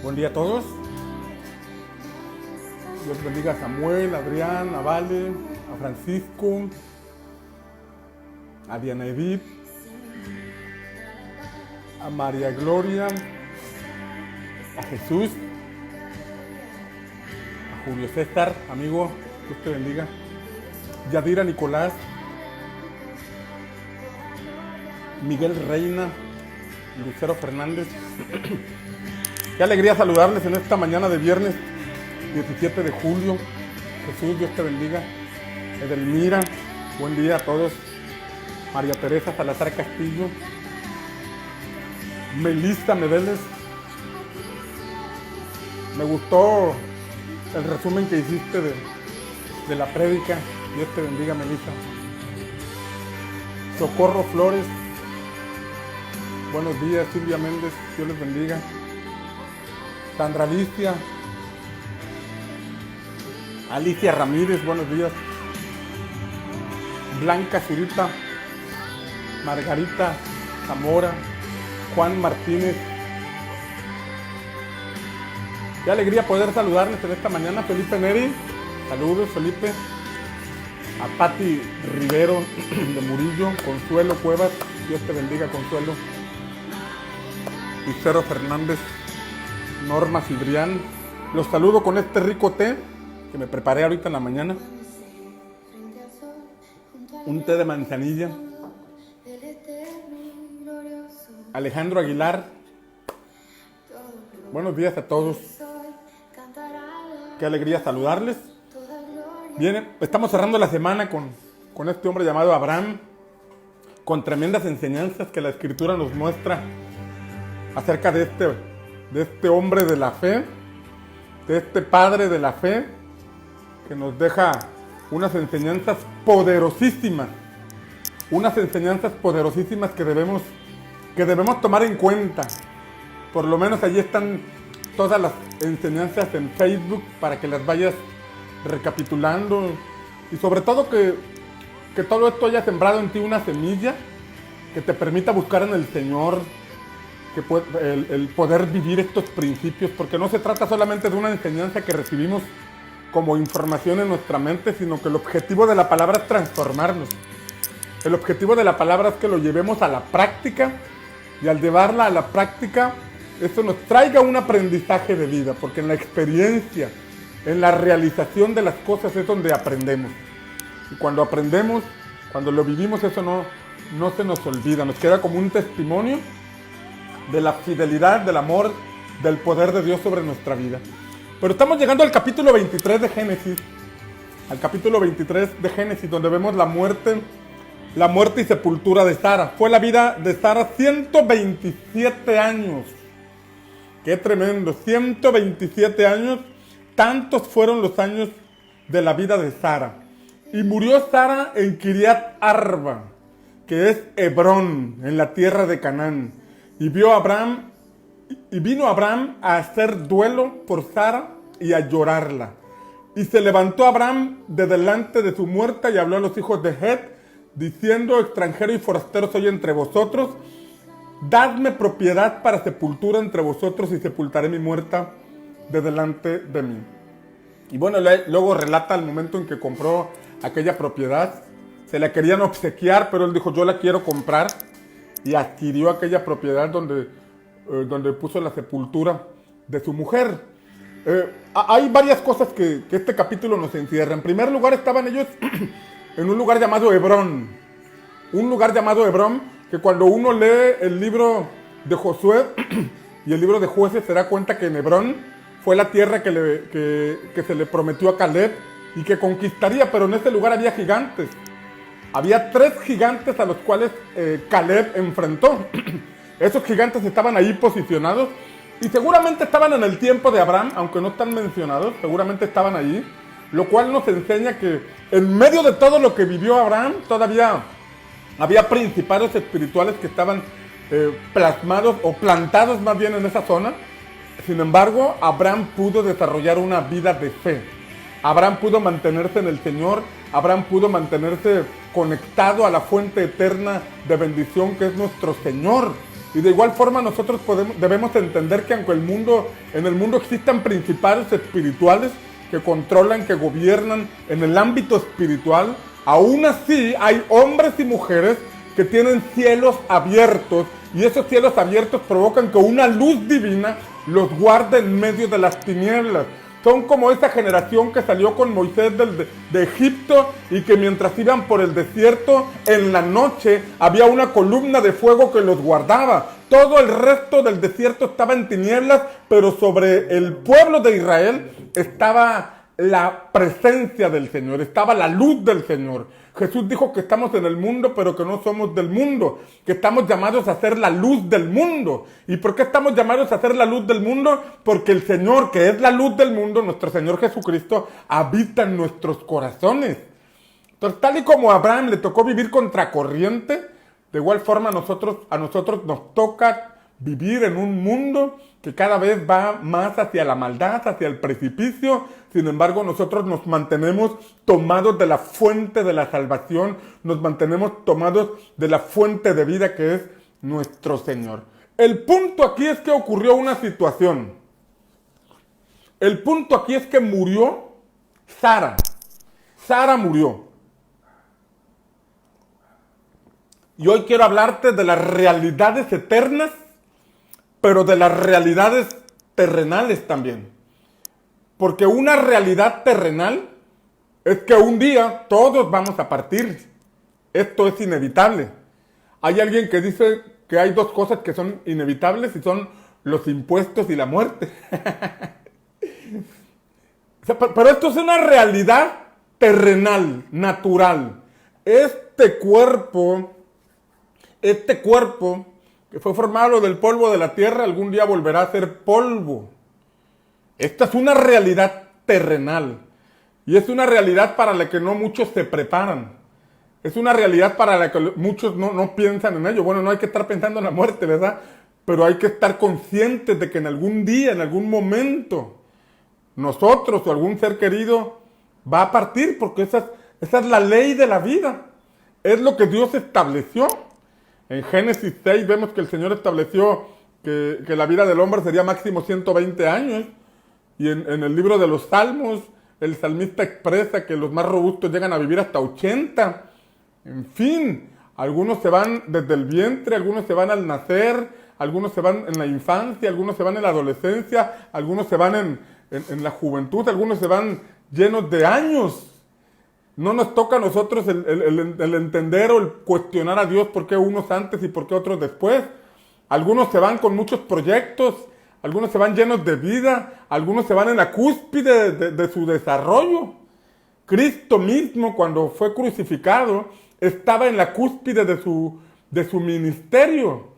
Buen día a todos. Dios bendiga a Samuel, a Adrián, a Vale, a Francisco, a Diana Edith, a María Gloria, a Jesús, a Julio César, amigo, Dios te bendiga, Yadira Nicolás, Miguel Reina, Lucero Fernández. Qué alegría saludarles en esta mañana de viernes 17 de julio. Jesús, Dios te bendiga. Edelmira, buen día a todos. María Teresa Salazar Castillo, Melissa Medeles. Me gustó el resumen que hiciste de la prédica. Dios te bendiga, Melissa. Socorro Flores, buenos días. Silvia Méndez, Dios les bendiga. Sandra Alicia, Alicia Ramírez, buenos días. Blanca Zurita, Margarita Zamora, Juan Martínez. Qué alegría poder saludarles en esta mañana. Felipe Neri, saludos Felipe. A Pati Rivero de Murillo, Consuelo Cuevas, Dios te bendiga, Consuelo. Lucero Fernández, Norma Cibrián. Los saludo con este rico té que me preparé ahorita en la mañana. Un té de manzanilla. Alejandro Aguilar. Buenos días a todos. Qué alegría saludarles. Bien, estamos cerrando la semana con este hombre llamado Abraham, con tremendas enseñanzas que la Escritura nos muestra acerca de este hombre de la fe, de este padre de la fe, que nos deja unas enseñanzas poderosísimas que debemos tomar en cuenta. Por lo menos allí están todas las enseñanzas en Facebook para que las vayas recapitulando, y sobre todo que todo esto haya sembrado en ti una semilla que te permita buscar en el Señor el poder vivir estos principios, porque no se trata solamente de una enseñanza que recibimos como información en nuestra mente, sino que el objetivo de la palabra es transformarnos. El objetivo de la palabra es que lo llevemos a la práctica, y al llevarla a la práctica, esto nos traiga un aprendizaje de vida, porque en la experiencia, en la realización de las cosas es donde aprendemos. Y cuando aprendemos, cuando lo vivimos, eso no se nos olvida, nos queda como un testimonio de la fidelidad, del amor, del poder de Dios sobre nuestra vida. Pero estamos llegando al capítulo 23 de Génesis, donde vemos la muerte y sepultura de Sara. Fue la vida de Sara 127 años. ¡Qué tremendo! 127 años, tantos fueron los años de la vida de Sara. Y murió Sara en Kiriat Arba, que es Hebrón, en la tierra de Canaán. Y vino Abraham a hacer duelo por Sara y a llorarla. Y se levantó Abraham de delante de su muerta y habló a los hijos de Het, diciendo: extranjero y forastero soy entre vosotros, dadme propiedad para sepultura entre vosotros y sepultaré mi muerta de delante de mí. Y bueno, luego relata el momento en que compró aquella propiedad. Se la querían obsequiar, pero él dijo: yo la quiero comprar. Y adquirió aquella propiedad donde puso la sepultura de su mujer. Hay varias cosas que este capítulo nos encierra. En primer lugar, estaban ellos en un lugar llamado Hebrón. Un lugar llamado Hebrón, que cuando uno lee el libro de Josué y el libro de Jueces, se da cuenta que en Hebrón fue la tierra que se le prometió a Caleb y que conquistaría, pero en ese lugar había gigantes. Había 3 gigantes a los cuales Caleb enfrentó. Esos gigantes estaban ahí posicionados y seguramente estaban en el tiempo de Abraham, aunque no están mencionados, seguramente estaban allí, lo cual nos enseña que en medio de todo lo que vivió Abraham, todavía había principados espirituales que estaban plasmados o plantados más bien en esa zona. Sin embargo, Abraham pudo desarrollar una vida de fe. Abraham pudo mantenerse en el Señor. Abraham pudo mantenerse conectado a la fuente eterna de bendición que es nuestro Señor. Y de igual forma nosotros debemos entender que aunque en el mundo existan principados espirituales que controlan, que gobiernan en el ámbito espiritual, aún así hay hombres y mujeres que tienen cielos abiertos, y esos cielos abiertos provocan que una luz divina los guarde en medio de las tinieblas. Son como esa generación que salió con Moisés de Egipto, y que mientras iban por el desierto, en la noche había una columna de fuego que los guardaba. Todo el resto del desierto estaba en tinieblas, pero sobre el pueblo de Israel estaba la presencia del Señor, estaba la luz del Señor. Jesús dijo que estamos en el mundo, pero que no somos del mundo, que estamos llamados a ser la luz del mundo. ¿Y por qué estamos llamados a ser la luz del mundo? Porque el Señor, que es la luz del mundo, nuestro Señor Jesucristo, habita en nuestros corazones. Entonces, tal y como a Abraham le tocó vivir contracorriente, de igual forma a nosotros nos toca vivir en un mundo que cada vez va más hacia la maldad, hacia el precipicio. Sin embargo, nosotros nos mantenemos tomados de la fuente de la salvación, nos mantenemos tomados de la fuente de vida que es nuestro Señor. El punto aquí es que ocurrió una situación. El punto aquí es que murió Sara. Sara murió. Y hoy quiero hablarte de las realidades eternas, pero de las realidades terrenales también. Porque una realidad terrenal es que un día todos vamos a partir. Esto es inevitable. Hay alguien que dice que hay dos cosas que son inevitables, y son los impuestos y la muerte. Pero esto es una realidad terrenal, natural. Este cuerpo que fue formado del polvo de la tierra, algún día volverá a ser polvo. Esta es una realidad terrenal, y es una realidad para la que no muchos se preparan. Es una realidad para la que muchos no piensan en ello. Bueno, no hay que estar pensando en la muerte, ¿verdad? Pero hay que estar conscientes de que en algún día, en algún momento, nosotros o algún ser querido va a partir, porque esa es la ley de la vida. Es lo que Dios estableció. En Génesis 6 vemos que el Señor estableció que la vida del hombre sería máximo 120 años. Y en el libro de los Salmos, el salmista expresa que los más robustos llegan a vivir hasta 80. En fin, algunos se van desde el vientre, algunos se van al nacer, algunos se van en la infancia, algunos se van en la adolescencia, algunos se van en la juventud, algunos se van llenos de años. No nos toca a nosotros el entender o el cuestionar a Dios por qué unos antes y por qué otros después. Algunos se van con muchos proyectos, algunos se van llenos de vida, algunos se van en la cúspide de su desarrollo. Cristo mismo, cuando fue crucificado, estaba en la cúspide de su ministerio.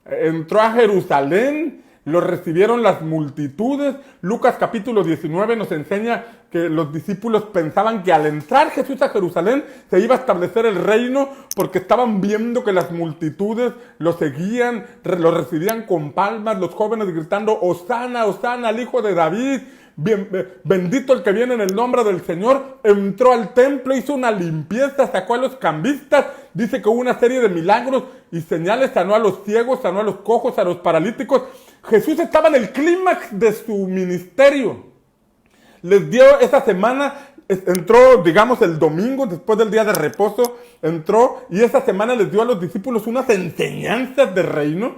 Entró a Jerusalén, lo recibieron las multitudes. Lucas capítulo 19 nos enseña que los discípulos pensaban que al entrar Jesús a Jerusalén se iba a establecer el reino, porque estaban viendo que las multitudes lo seguían, lo recibían con palmas, los jóvenes gritando: Hosana, Hosana al hijo de David, bendito el que viene en el nombre del Señor. Entró al templo, hizo una limpieza, sacó a los cambistas, dice que hubo una serie de milagros y señales, sanó a los ciegos, sanó a los cojos, a los paralíticos. Jesús estaba en el clímax de su ministerio. Les dio esa semana, entró, digamos, el domingo, después del día de reposo, entró, y esa semana les dio a los discípulos unas enseñanzas del reino,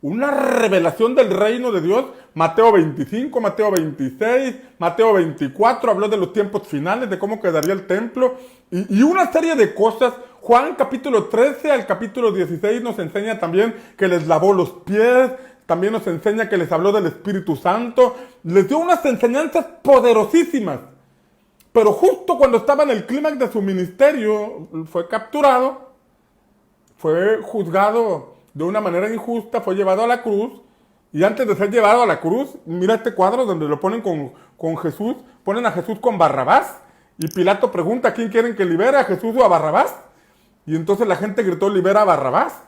una revelación del reino de Dios. Mateo 25, Mateo 26, Mateo 24, habló de los tiempos finales, de cómo quedaría el templo, y una serie de cosas. Juan capítulo 13 al capítulo 16 nos enseña también que les lavó los pies. También nos enseña que les habló del Espíritu Santo. Les dio unas enseñanzas poderosísimas. Pero justo cuando estaba en el clímax de su ministerio, fue capturado, fue juzgado de una manera injusta, fue llevado a la cruz. Y antes de ser llevado a la cruz, mira este cuadro donde lo ponen con Jesús. Ponen a Jesús con Barrabás. Y Pilato pregunta: ¿a quién quieren que libere, a Jesús o a Barrabás? Y entonces la gente gritó: libera a Barrabás.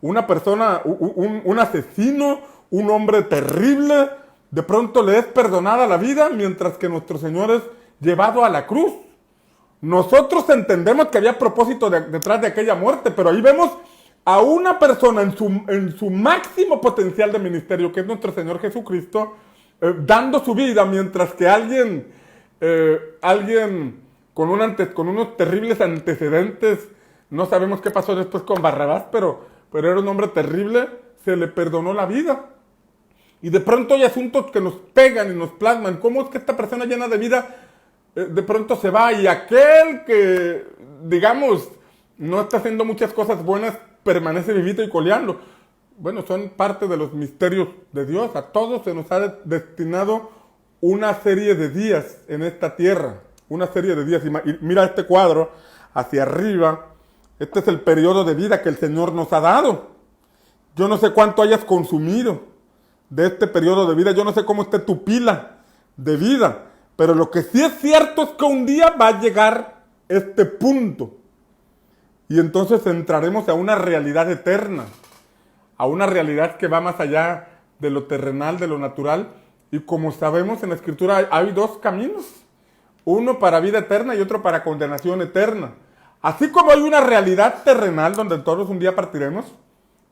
Una persona, un asesino, un hombre terrible, de pronto le es perdonada la vida, mientras que nuestro Señor es llevado a la cruz. Nosotros entendemos que había propósito detrás de aquella muerte, pero ahí vemos a una persona en su máximo potencial de ministerio, que es nuestro Señor Jesucristo, dando su vida, mientras que alguien con unos terribles antecedentes, no sabemos qué pasó después con Barrabás, pero era un hombre terrible, se le perdonó la vida. Y de pronto hay asuntos que nos pegan y nos plasman. ¿Cómo es que esta persona llena de vida de pronto se va? Y aquel que, digamos, no está haciendo muchas cosas buenas, permanece vivito y coleando. Bueno, son parte de los misterios de Dios. A todos se nos ha destinado una serie de días en esta tierra. Una serie de días. Y mira este cuadro hacia arriba. Este es el periodo de vida que el Señor nos ha dado. Yo no sé cuánto hayas consumido de este periodo de vida. Yo no sé cómo esté tu pila de vida. Pero lo que sí es cierto es que un día va a llegar este punto. Y entonces entraremos a una realidad eterna. A una realidad que va más allá de lo terrenal, de lo natural. Y como sabemos en la Escritura hay dos caminos. Uno para vida eterna y otro para condenación eterna. Así como hay una realidad terrenal donde todos un día partiremos,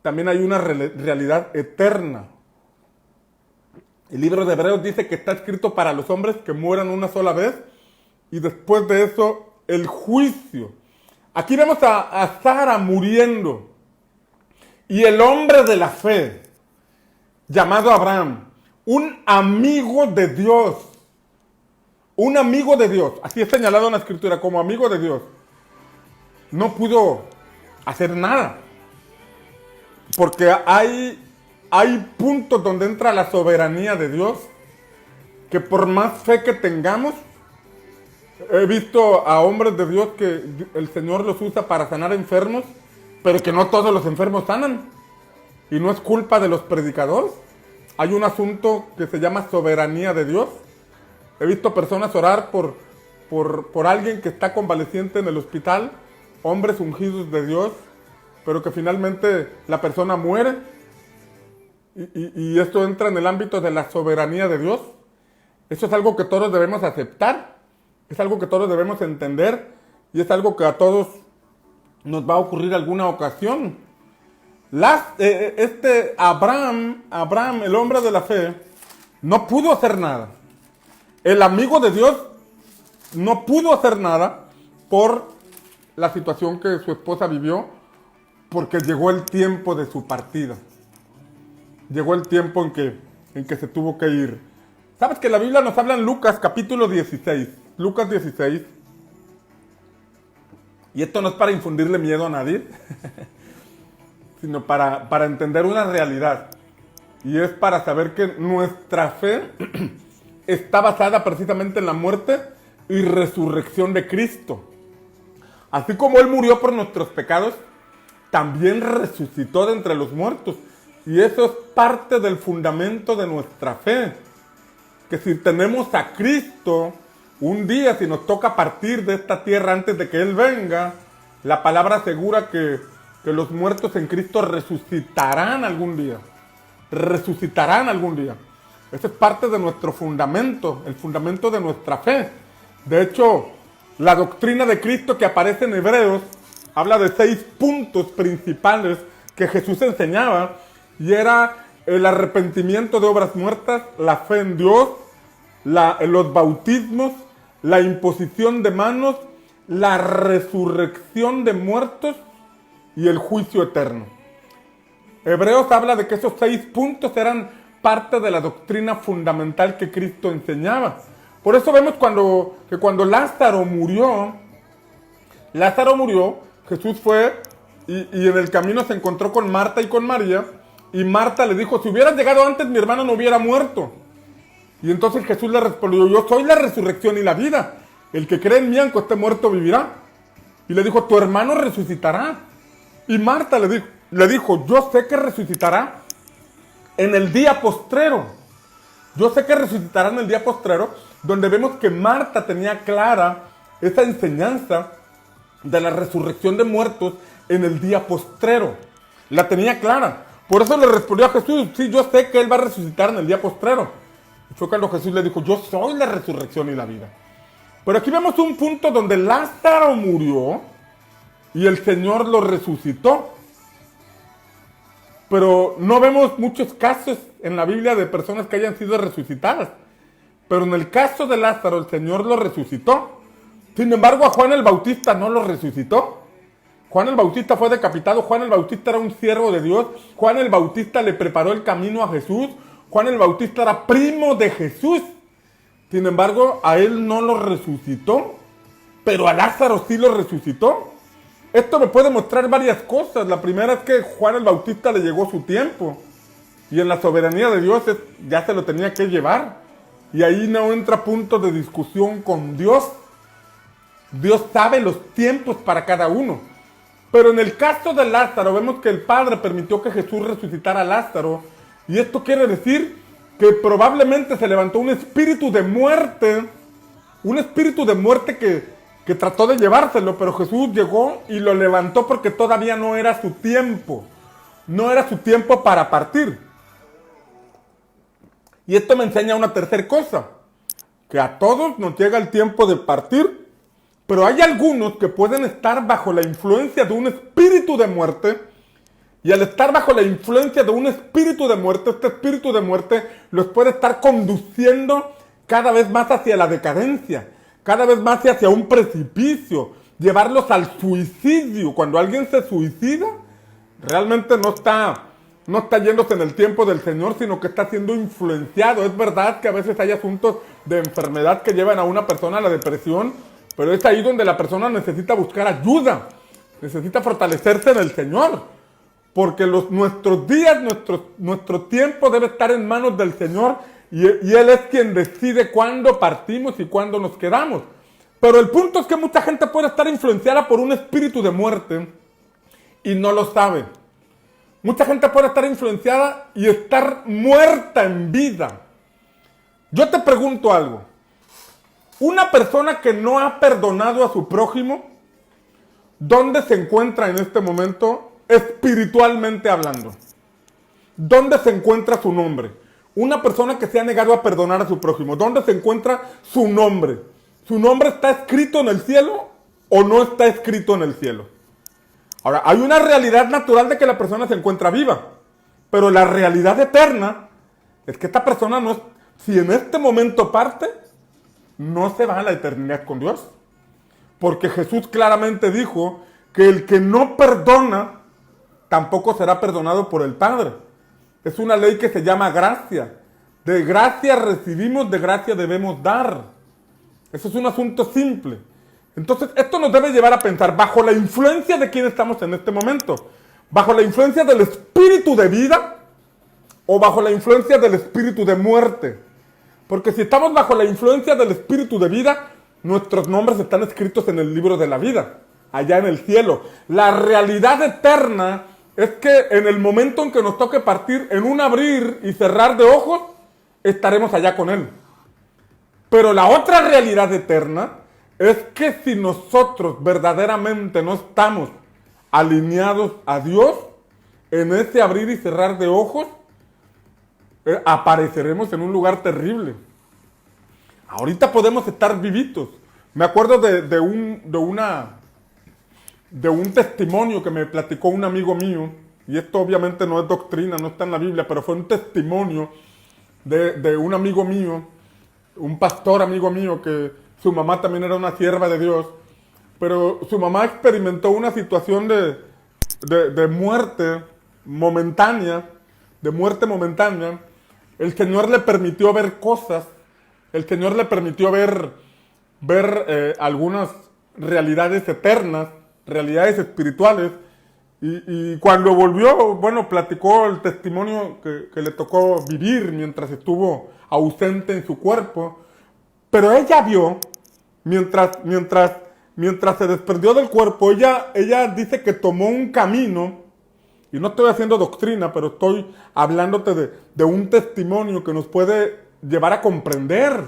también hay una realidad eterna. El libro de Hebreos dice que está escrito para los hombres que mueran una sola vez y después de eso el juicio. Aquí vemos a Sara muriendo y el hombre de la fe llamado Abraham, un amigo de Dios, así es señalado en la Escritura como amigo de Dios, no pudo hacer nada. Porque hay puntos donde entra la soberanía de Dios, que por más fe que tengamos, he visto a hombres de Dios que el Señor los usa para sanar enfermos, pero que no todos los enfermos sanan. Y no es culpa de los predicadores. Hay un asunto que se llama soberanía de Dios. He visto personas orar por alguien que está convaleciente en el hospital, hombres ungidos de Dios, pero que finalmente la persona muere. Y esto entra en el ámbito de la soberanía de Dios. Eso es algo que todos debemos aceptar, es algo que todos debemos entender y es algo que a todos nos va a ocurrir alguna ocasión. Abraham, el hombre de la fe, no pudo hacer nada. El amigo de Dios no pudo hacer nada por la situación que su esposa vivió, porque llegó el tiempo de su partida. Llegó el tiempo en que se tuvo que ir. ¿Sabes que la Biblia nos habla en Lucas capítulo 16? Lucas 16. Y esto no es para infundirle miedo a nadie, sino para entender una realidad. Y es para saber que nuestra fe está basada precisamente en la muerte y resurrección de Cristo. Así como Él murió por nuestros pecados, también resucitó de entre los muertos. Y eso es parte del fundamento de nuestra fe. Que si tenemos a Cristo, un día si nos toca partir de esta tierra antes de que Él venga, la palabra asegura que los muertos en Cristo resucitarán algún día. Resucitarán algún día. Eso es parte de nuestro fundamento, el fundamento de nuestra fe. De hecho, la doctrina de Cristo que aparece en Hebreos habla de 6 puntos principales que Jesús enseñaba, y era el arrepentimiento de obras muertas, la fe en Dios, los bautismos, la imposición de manos, la resurrección de muertos y el juicio eterno. Hebreos habla de que esos 6 puntos eran parte de la doctrina fundamental que Cristo enseñaba. Por eso vemos que cuando Lázaro murió, Jesús fue y en el camino se encontró con Marta y con María, y Marta le dijo, si hubieras llegado antes mi hermano no hubiera muerto. Y entonces Jesús le respondió, yo soy la resurrección y la vida. El que cree en mí, aunque esté muerto, vivirá. Y le dijo, tu hermano resucitará. Y Marta le dijo, yo sé que resucitará en el día postrero. Yo sé que resucitará en el día postrero, donde vemos que Marta tenía clara esa enseñanza de la resurrección de muertos en el día postrero. La tenía clara. Por eso le respondió a Jesús, sí, yo sé que Él va a resucitar en el día postrero. Y fue cuando Jesús le dijo, yo soy la resurrección y la vida. Pero aquí vemos un punto donde Lázaro murió y el Señor lo resucitó. pero no vemos muchos casos en la Biblia de personas que hayan sido resucitadas. Pero en el caso de Lázaro, el Señor lo resucitó. Sin embargo, a Juan el Bautista no lo resucitó. Juan el Bautista fue decapitado. Juan el Bautista era un siervo de Dios. Juan el Bautista le preparó el camino a Jesús. Juan el Bautista era primo de Jesús. Sin embargo, a él no lo resucitó, pero a Lázaro sí lo resucitó. Esto me puede mostrar varias cosas. La primera es que Juan el Bautista le llegó su tiempo. Y en la soberanía de Dios ya se lo tenía que llevar. Y ahí no entra punto de discusión con Dios. Dios sabe los tiempos para cada uno. Pero en el caso de Lázaro, vemos que el Padre permitió que Jesús resucitara a Lázaro. Y esto quiere decir que probablemente se levantó un espíritu de muerte. Un espíritu de muerte que trató de llevárselo, pero Jesús llegó y lo levantó porque todavía no era su tiempo. No era su tiempo para partir. Y esto me enseña una tercera cosa, que a todos nos llega el tiempo de partir, pero hay algunos que pueden estar bajo la influencia de un espíritu de muerte, y al estar bajo la influencia de un espíritu de muerte, este espíritu de muerte los puede estar conduciendo cada vez más hacia la decadencia, cada vez más hacia un precipicio, llevarlos al suicidio. Cuando alguien se suicida, realmente no está yéndose en el tiempo del Señor, sino que está siendo influenciado. Es verdad que a veces hay asuntos de enfermedad que llevan a una persona a la depresión, pero es ahí donde la persona necesita buscar ayuda, necesita fortalecerse en el Señor, porque nuestros días, nuestro tiempo debe estar en manos del Señor, y Él es quien decide cuándo partimos y cuándo nos quedamos. Pero el punto es que mucha gente puede estar influenciada por un espíritu de muerte y no lo sabe. Mucha gente puede estar influenciada y estar muerta en vida. Yo te pregunto algo. Una persona que no ha perdonado a su prójimo, ¿dónde se encuentra en este momento espiritualmente hablando? ¿Dónde se encuentra su nombre? Una persona que se ha negado a perdonar a su prójimo, ¿dónde se encuentra su nombre? ¿Su nombre está escrito en el cielo o no está escrito en el cielo? Ahora, hay una realidad natural de que la persona se encuentra viva, pero la realidad eterna es que esta persona si en este momento parte, no se va a la eternidad con Dios. Porque Jesús claramente dijo que el que no perdona, tampoco será perdonado por el Padre. Es una ley que se llama gracia. De gracia recibimos, de gracia debemos dar. Eso es un asunto simple. Entonces, esto nos debe llevar a pensar, ¿bajo la influencia de quién estamos en este momento? ¿Bajo la influencia del espíritu de vida o bajo la influencia del espíritu de muerte? Porque si estamos bajo la influencia del espíritu de vida, nuestros nombres están escritos en el libro de la vida, allá en el cielo. La realidad eterna es que en el momento en que nos toque partir, en un abrir y cerrar de ojos, estaremos allá con Él. Pero la otra realidad eterna es que si nosotros verdaderamente no estamos alineados a Dios, en ese abrir y cerrar de ojos, apareceremos en un lugar terrible. Ahorita podemos estar vivitos. Me acuerdo de un testimonio que me platicó un amigo mío, y esto obviamente no es doctrina, no está en la Biblia, pero fue un testimonio de un amigo mío, un pastor amigo mío, que su mamá también era una sierva de Dios, pero su mamá experimentó una situación de muerte momentánea, El Señor le permitió ver cosas, el Señor le permitió ver algunas realidades eternas, realidades espirituales, y cuando volvió, platicó el testimonio que le tocó vivir mientras estuvo ausente en su cuerpo, pero ella vio, mientras se desprendió del cuerpo, ella dice que tomó un camino, y no estoy haciendo doctrina, pero estoy hablándote de un testimonio que nos puede llevar a comprender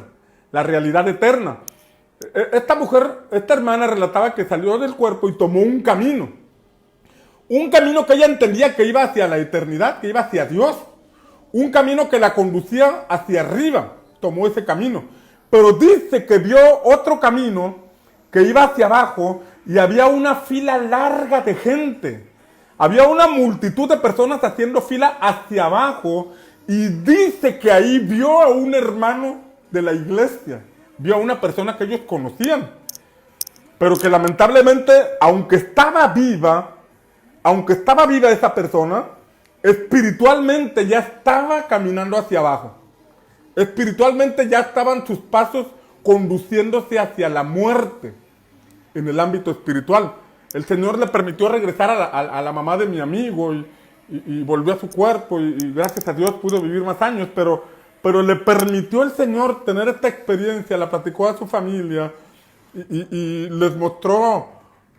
la realidad eterna. Esta hermana relataba que salió del cuerpo y tomó un camino que ella entendía que iba hacia la eternidad, que iba hacia Dios, un camino que la conducía hacia arriba, tomó ese camino, pero dice que vio otro camino que iba hacia abajo y había una fila larga de gente. Había una multitud de personas haciendo fila hacia abajo y dice que ahí vio a un hermano de la iglesia, vio a una persona que ellos conocían, pero que lamentablemente, aunque estaba viva esa persona, espiritualmente ya estaba caminando hacia abajo. Espiritualmente ya estaban sus pasos conduciéndose hacia la muerte en el ámbito espiritual. El Señor le permitió regresar a la mamá de mi amigo y volvió a su cuerpo y gracias a Dios pudo vivir más años, pero le permitió el Señor tener esta experiencia, la platicó a su familia y les mostró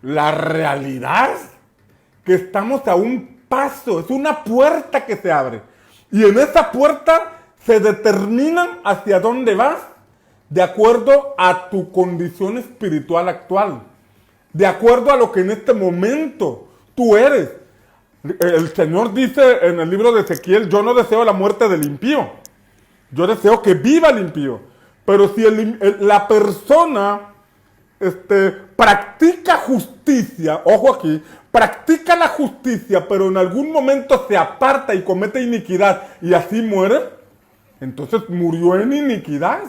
la realidad, que estamos a un paso, es una puerta que se abre. Y en esa puerta se determinan hacia dónde vas de acuerdo a tu condición espiritual actual, de acuerdo a lo que en este momento tú eres. El Señor dice en el libro de Ezequiel, yo no deseo la muerte del impío, yo deseo que viva el impío. Pero si la persona practica justicia, ojo aquí, practica la justicia, pero en algún momento se aparta y comete iniquidad y así muere, entonces murió en iniquidad.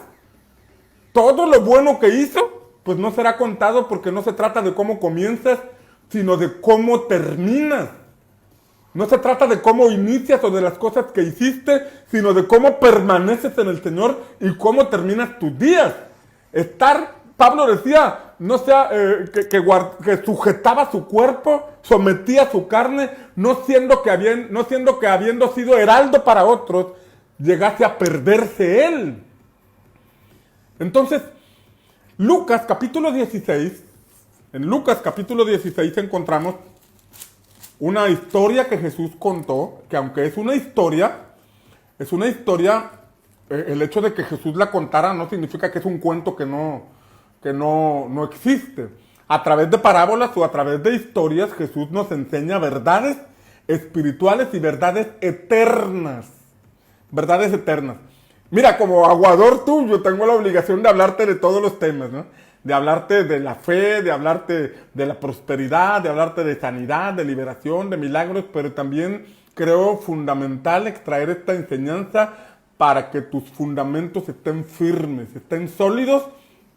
Todo lo bueno que hizo, pues no será contado, porque no se trata de cómo comienzas, sino de cómo terminas. No se trata de cómo inicias o de las cosas que hiciste, sino de cómo permaneces en el Señor y cómo terminas tus días. Pablo decía, no sea que sujetaba su cuerpo, sometía su carne, no siendo que habiendo sido heraldo para otros, llegase a perderse él. Entonces, en Lucas capítulo 16 encontramos una historia que Jesús contó, que aunque es una historia, el hecho de que Jesús la contara no significa que es un cuento que no existe. A través de parábolas o a través de historias, Jesús nos enseña verdades espirituales y verdades eternas. Verdades eternas. Mira, como aguador tuyo, tengo la obligación de hablarte de todos los temas, ¿no? De hablarte de la fe, de hablarte de la prosperidad, de hablarte de sanidad, de liberación, de milagros, pero también creo fundamental extraer esta enseñanza para que tus fundamentos estén firmes, estén sólidos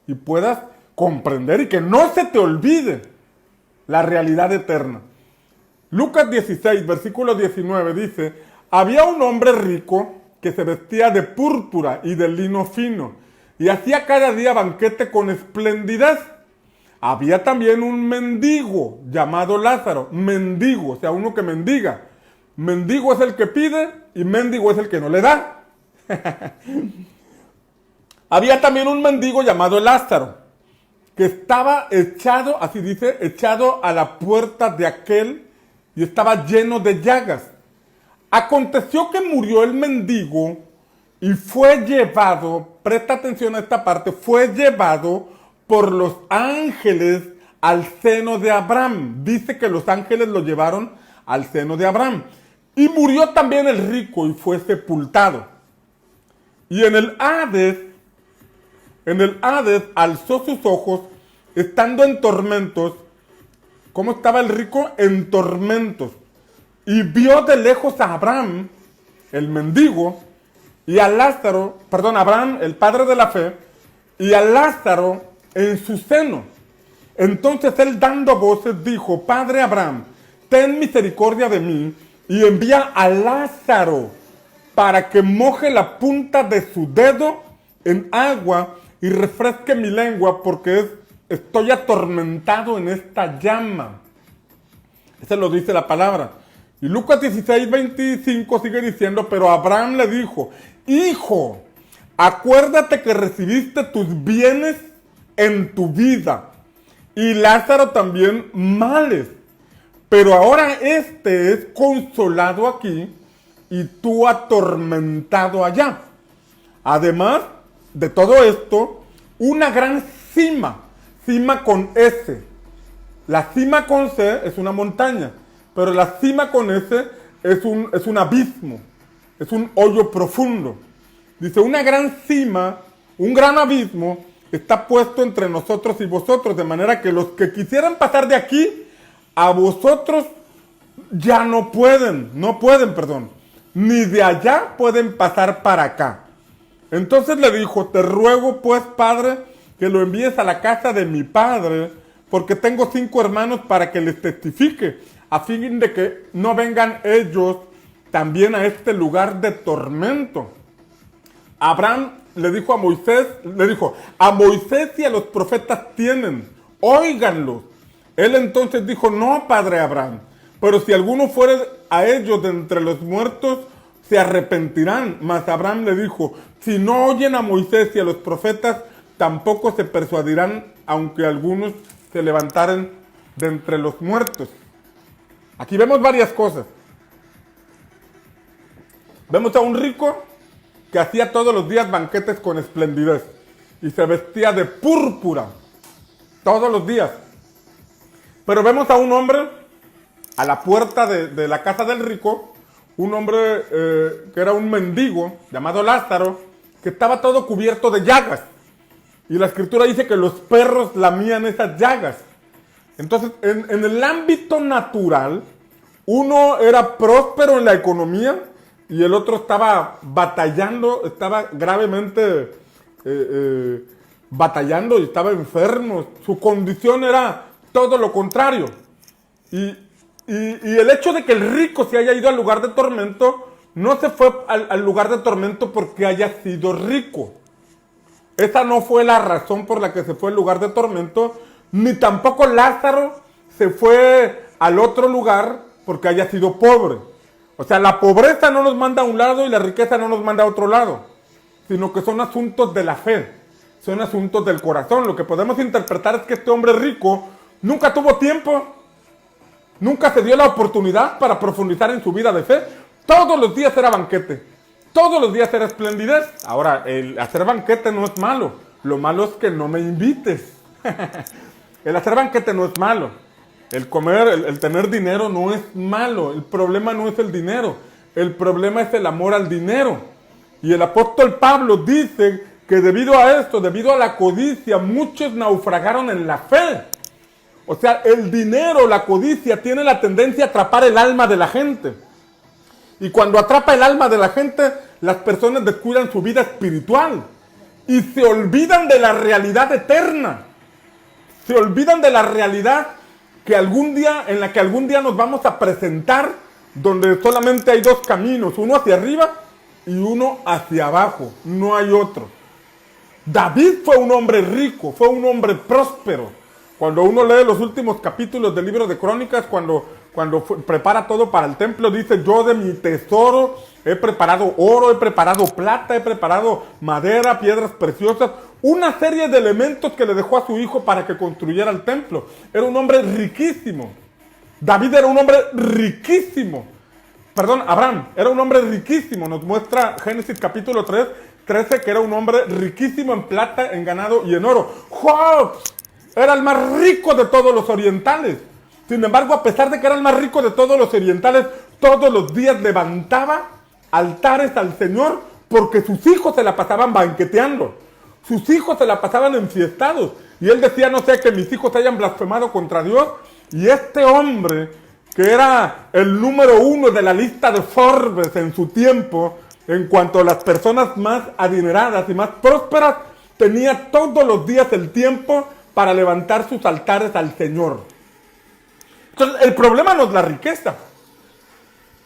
y puedas comprender y que no se te olvide la realidad eterna. Lucas 16, versículo 19 dice, había un hombre rico que se vestía de púrpura y de lino fino, y hacía cada día banquete con esplendidez. Había también un mendigo llamado Lázaro, mendigo, o sea, uno que mendiga. Mendigo es el que pide y mendigo es el que no le da. Había también un mendigo llamado Lázaro, que estaba echado, así dice, echado a la puerta de aquel y estaba lleno de llagas. Aconteció que murió el mendigo y fue llevado, presta atención a esta parte, fue llevado por los ángeles al seno de Abraham. Dice que los ángeles lo llevaron al seno de Abraham. Y murió también el rico y fue sepultado. Y en el Hades alzó sus ojos, estando en tormentos. ¿Cómo estaba el rico? En tormentos. Y vio de lejos a Abraham, el mendigo, y a Lázaro, Abraham, el padre de la fe, y a Lázaro en su seno. Entonces él, dando voces, dijo, Padre Abraham, ten misericordia de mí, y envía a Lázaro para que moje la punta de su dedo en agua y refresque mi lengua, porque estoy atormentado en esta llama. Eso lo dice la palabra. Y Lucas 16, 25 sigue diciendo, pero Abraham le dijo, hijo, acuérdate que recibiste tus bienes en tu vida, y Lázaro también males, pero ahora este es consolado aquí, y tú atormentado allá. Además de todo esto, una gran cima con S. La cima con C es una montaña, pero la cima con S es un abismo, es un hoyo profundo. Dice, una gran cima, un gran abismo está puesto entre nosotros y vosotros, de manera que los que quisieran pasar de aquí a vosotros ya no pueden, perdón, ni de allá pueden pasar para acá. Entonces le dijo, te ruego pues, padre, que lo envíes a la casa de mi padre, porque tengo 5 hermanos para que les testifique, a fin de que no vengan ellos también a este lugar de tormento. Abraham le dijo, a Moisés y a los profetas tienen, óiganlos. Él entonces dijo, no, padre Abraham, pero si alguno fuere a ellos de entre los muertos, se arrepentirán. Mas Abraham le dijo, si no oyen a Moisés y a los profetas, tampoco se persuadirán, aunque algunos se levantaren de entre los muertos. Aquí vemos varias cosas. Vemos a un rico que hacía todos los días banquetes con esplendidez y se vestía de púrpura todos los días. Pero vemos a un hombre a la puerta de la casa del rico, un hombre que era un mendigo llamado Lázaro, que estaba todo cubierto de llagas. Y la escritura dice que los perros lamían esas llagas. Entonces, en el ámbito natural, uno era próspero en la economía y el otro estaba batallando, estaba gravemente batallando y estaba enfermo. Su condición era todo lo contrario. Y el hecho de que el rico se haya ido al lugar de tormento, no se fue al lugar de tormento porque haya sido rico. Esa no fue la razón por la que se fue al lugar de tormento, ni tampoco Lázaro se fue al otro lugar porque haya sido pobre. O sea, la pobreza no nos manda a un lado y la riqueza no nos manda a otro lado, sino que son asuntos de la fe, son asuntos del corazón. Lo que podemos interpretar es que este hombre rico nunca tuvo tiempo, nunca se dio la oportunidad para profundizar en su vida de fe. Todos los días era banquete, todos los días era esplendidez. Ahora, el hacer banquete no es malo, lo malo es que no me invites. El hacer banquete no es malo. El comer, el tener dinero no es malo. El problema no es el dinero. El problema es el amor al dinero. Y el apóstol Pablo dice que debido a esto, debido a la codicia, muchos naufragaron en la fe. O sea, el dinero, la codicia, tiene la tendencia a atrapar el alma de la gente. Y cuando atrapa el alma de la gente, las personas descuidan su vida espiritual. Y se olvidan de la realidad eterna. Se olvidan de la realidad en la que algún día nos vamos a presentar, donde solamente hay 2 caminos, uno hacia arriba y uno hacia abajo, no hay otro. David fue un hombre rico, fue un hombre próspero. Cuando uno lee los últimos capítulos del libro de Crónicas, cuando prepara todo para el templo, dice, yo de mi tesoro he preparado oro, he preparado plata, he preparado madera, piedras preciosas, una serie de elementos que le dejó a su hijo para que construyera el templo. Era un hombre riquísimo. David era un hombre riquísimo. Perdón, Abraham era un hombre riquísimo. Nos muestra Génesis capítulo 13 que era un hombre riquísimo en plata, en ganado y en oro. Job era el más rico de todos los orientales. Sin embargo, a pesar de que era el más rico de todos los orientales, todos los días levantaba altares al Señor porque sus hijos se la pasaban banqueteando. Sus hijos se la pasaban enfiestados. Y él decía, no sea que mis hijos hayan blasfemado contra Dios. Y este hombre, que era el número 1 de la lista de Forbes en su tiempo, en cuanto a las personas más adineradas y más prósperas, tenía todos los días el tiempo para levantar sus altares al Señor. Entonces, el problema no es la riqueza.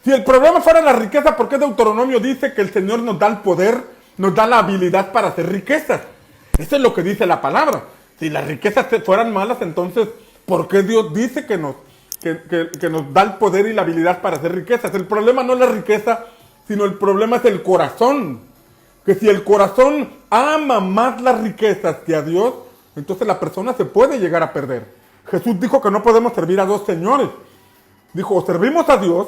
Si el problema fuera la riqueza, ¿por qué Deuteronomio dice que el Señor nos da el poder, nos da la habilidad para hacer riquezas? Eso es lo que dice la palabra. Si las riquezas fueran malas, entonces, ¿por qué Dios dice que nos da el poder y la habilidad para hacer riquezas? El problema no es la riqueza, sino el problema es el corazón. Que si el corazón ama más las riquezas que a Dios, entonces la persona se puede llegar a perder. Jesús dijo que no podemos servir a 2 señores. Dijo, o servimos a Dios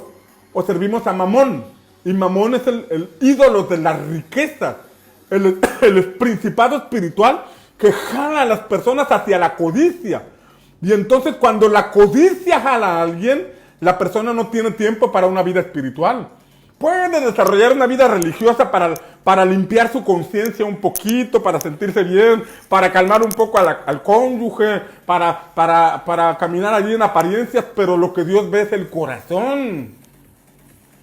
o servimos a Mamón. Y Mamón es el ídolo de la riqueza, el principado espiritual que jala a las personas hacia la codicia. Y entonces cuando la codicia jala a alguien, la persona no tiene tiempo para una vida espiritual. Puede desarrollar una vida religiosa para limpiar su conciencia un poquito, para sentirse bien, para calmar un poco al cónyuge, para caminar allí en apariencias, pero lo que Dios ve es el corazón.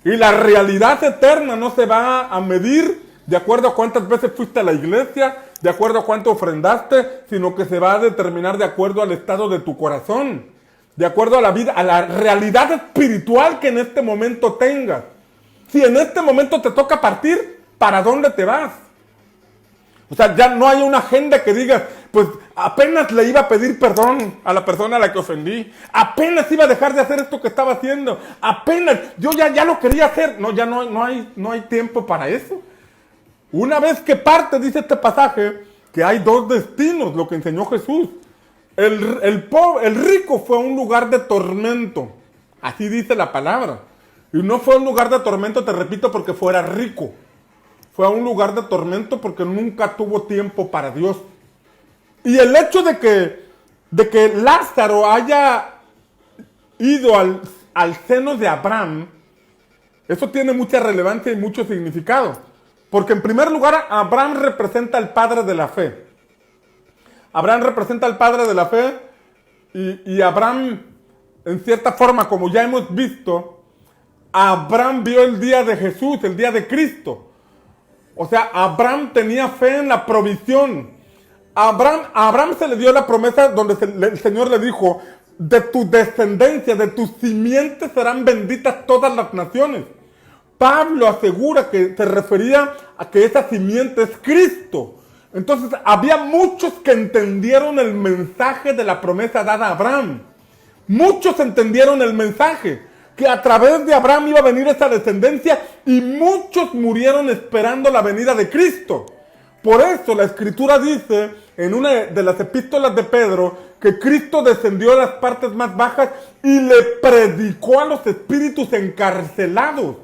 Y la realidad eterna no se va a medir de acuerdo a cuántas veces fuiste a la iglesia, de acuerdo a cuánto ofrendaste, sino que se va a determinar de acuerdo al estado de tu corazón, de acuerdo a la vida, a la realidad espiritual que en este momento tengas. Si en este momento te toca partir, ¿para dónde te vas? O sea, ya no hay una agenda que digas, pues apenas le iba a pedir perdón a la persona a la que ofendí, apenas iba a dejar de hacer esto que estaba haciendo, apenas, yo ya lo quería hacer. No, ya no hay tiempo para eso. Una vez que parte, dice este pasaje, que hay dos destinos, lo que enseñó Jesús. El rico fue a un lugar de tormento, así dice la palabra. Y no fue a un lugar de tormento, te repito, porque fuera rico. Fue a un lugar de tormento porque nunca tuvo tiempo para Dios. Y el hecho de que Lázaro haya ido al seno de Abraham, eso tiene mucha relevancia y mucho significado. Porque en primer lugar, Abraham representa al padre de la fe. Abraham representa al padre de la fe y Abraham, en cierta forma, como ya hemos visto, Abraham vio el día de Jesús, el día de Cristo. O sea, Abraham tenía fe en la provisión. A Abraham se le dio la promesa donde el Señor le dijo, de tu descendencia, de tus simientes serán benditas todas las naciones. Pablo asegura que se refería a que esa simiente es Cristo. Entonces, había muchos que entendieron el mensaje de la promesa dada a Abraham. Muchos entendieron el mensaje, que a través de Abraham iba a venir esa descendencia, y muchos murieron esperando la venida de Cristo. Por eso la Escritura dice, en una de las epístolas de Pedro, que Cristo descendió a las partes más bajas y le predicó a los espíritus encarcelados,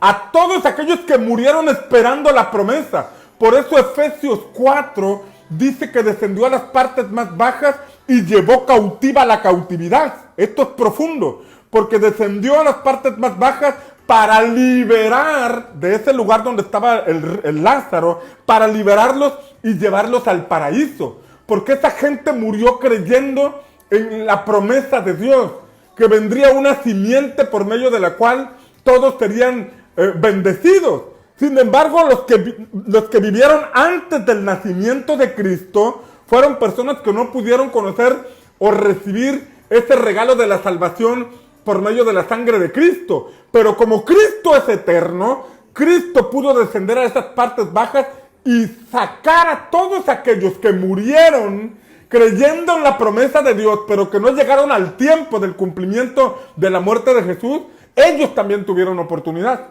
a todos aquellos que murieron esperando la promesa. Por eso Efesios 4 dice que descendió a las partes más bajas y llevó cautiva la cautividad. Esto es profundo, porque descendió a las partes más bajas para liberar de ese lugar donde estaba el Lázaro, para liberarlos y llevarlos al paraíso. Porque esa gente murió creyendo en la promesa de Dios, que vendría una simiente por medio de la cual todos serían bendecidos. Sin embargo, los que vivieron antes del nacimiento de Cristo fueron personas que no pudieron conocer o recibir ese regalo de la salvación por medio de la sangre de Cristo. Pero como Cristo es eterno, Cristo pudo descender a esas partes bajas y sacar a todos aquellos que murieron creyendo en la promesa de Dios, pero que no llegaron al tiempo del cumplimiento de la muerte de Jesús. Ellos también tuvieron oportunidad.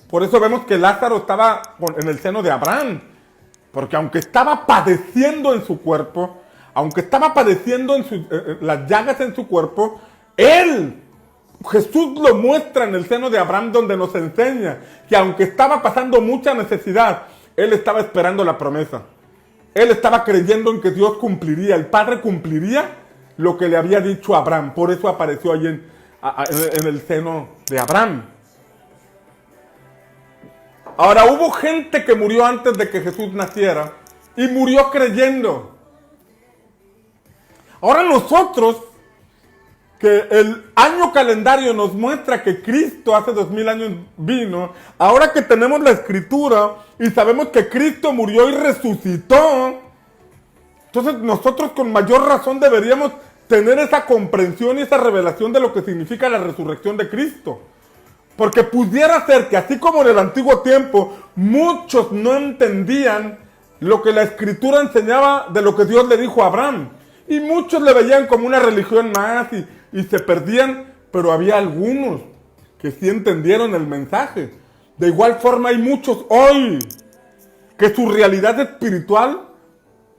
Por eso vemos que Lázaro estaba en el seno de Abraham, porque aunque estaba padeciendo en su cuerpo, aunque estaba padeciendo las llagas en su cuerpo, Jesús lo muestra en el seno de Abraham, donde nos enseña que aunque estaba pasando mucha necesidad, él estaba esperando la promesa. Él estaba creyendo en que Dios cumpliría, el Padre cumpliría lo que le había dicho a Abraham. Por eso apareció allí en el seno de Abraham. Ahora, hubo gente que murió antes de que Jesús naciera y murió creyendo. Ahora nosotros, que el año calendario nos muestra que Cristo hace 2000 años vino, ahora que tenemos la Escritura y sabemos que Cristo murió y resucitó, entonces nosotros con mayor razón deberíamos tener esa comprensión y esa revelación de lo que significa la resurrección de Cristo. Porque pudiera ser que así como en el antiguo tiempo, muchos no entendían lo que la Escritura enseñaba de lo que Dios le dijo a Abraham. Y muchos le veían como una religión más y se perdían, pero había algunos que sí entendieron el mensaje. De igual forma hay muchos hoy que su realidad espiritual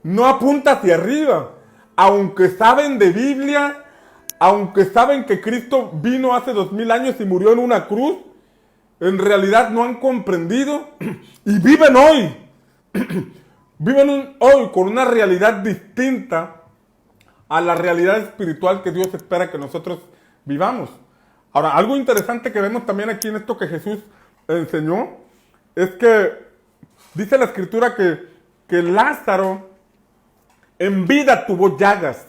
no apunta hacia arriba. Aunque saben de Biblia, aunque saben que Cristo vino hace 2000 años y murió en una cruz, en realidad no han comprendido y viven hoy. Viven hoy con una realidad distinta a la realidad espiritual que Dios espera que nosotros vivamos. Ahora, algo interesante que vemos también aquí en esto que Jesús enseñó es que dice la Escritura que Lázaro en vida tuvo llagas,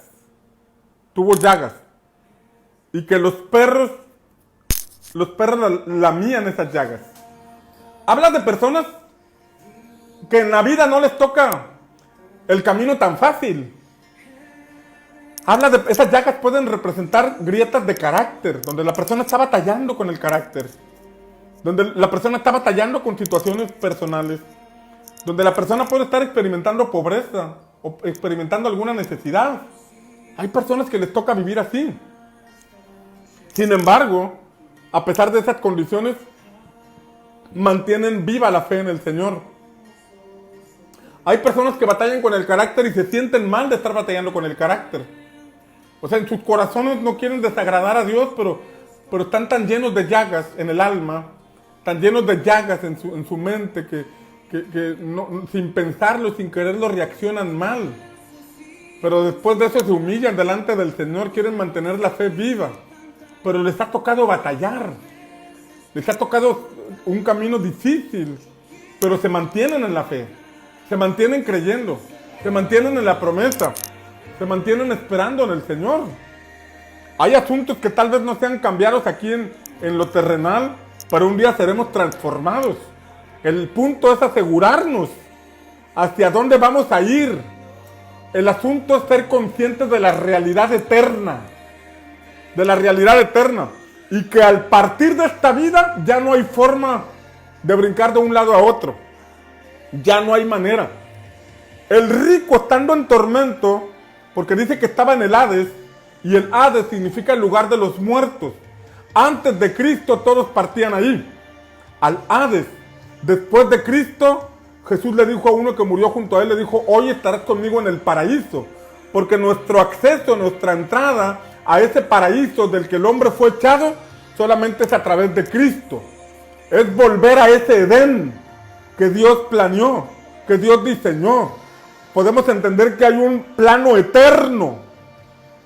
y que los perros lamían esas llagas. Habla de personas que en la vida no les toca el camino tan fácil. Habla de esas llagas pueden representar grietas de carácter, donde la persona está batallando con el carácter, donde la persona está batallando con situaciones personales, donde la persona puede estar experimentando pobreza o experimentando alguna necesidad. Hay personas que les toca vivir así. Sin embargo, a pesar de esas condiciones, mantienen viva la fe en el Señor. Hay personas que batallan con el carácter y se sienten mal de estar batallando con el carácter. O sea, en sus corazones no quieren desagradar a Dios, pero están tan llenos de llagas en el alma, tan llenos de llagas en su mente, que no, sin pensarlo, sin quererlo, reaccionan mal. Pero después de eso se humillan delante del Señor, quieren mantener la fe viva. Pero les ha tocado batallar. Les ha tocado un camino difícil, pero se mantienen en la fe. Se mantienen creyendo. Se mantienen en la promesa. Se mantienen esperando en el Señor. Hay asuntos que tal vez no sean cambiados aquí en lo terrenal, pero un día seremos transformados. El punto es asegurarnos hacia dónde vamos a ir. El asunto es ser conscientes de la realidad eterna. De la realidad eterna. Y que al partir de esta vida ya no hay forma de brincar de un lado a otro. Ya no hay manera. El rico, estando en tormento, porque dice que estaba en el Hades, y el Hades significa el lugar de los muertos. Antes de Cristo todos partían ahí, al Hades. Después de Cristo, Jesús le dijo a uno que murió junto a él, le dijo: hoy estarás conmigo en el paraíso, porque nuestro acceso, nuestra entrada a ese paraíso del que el hombre fue echado, solamente es a través de Cristo. Es volver a ese Edén que Dios planeó, que Dios diseñó. Podemos entender que hay un plano eterno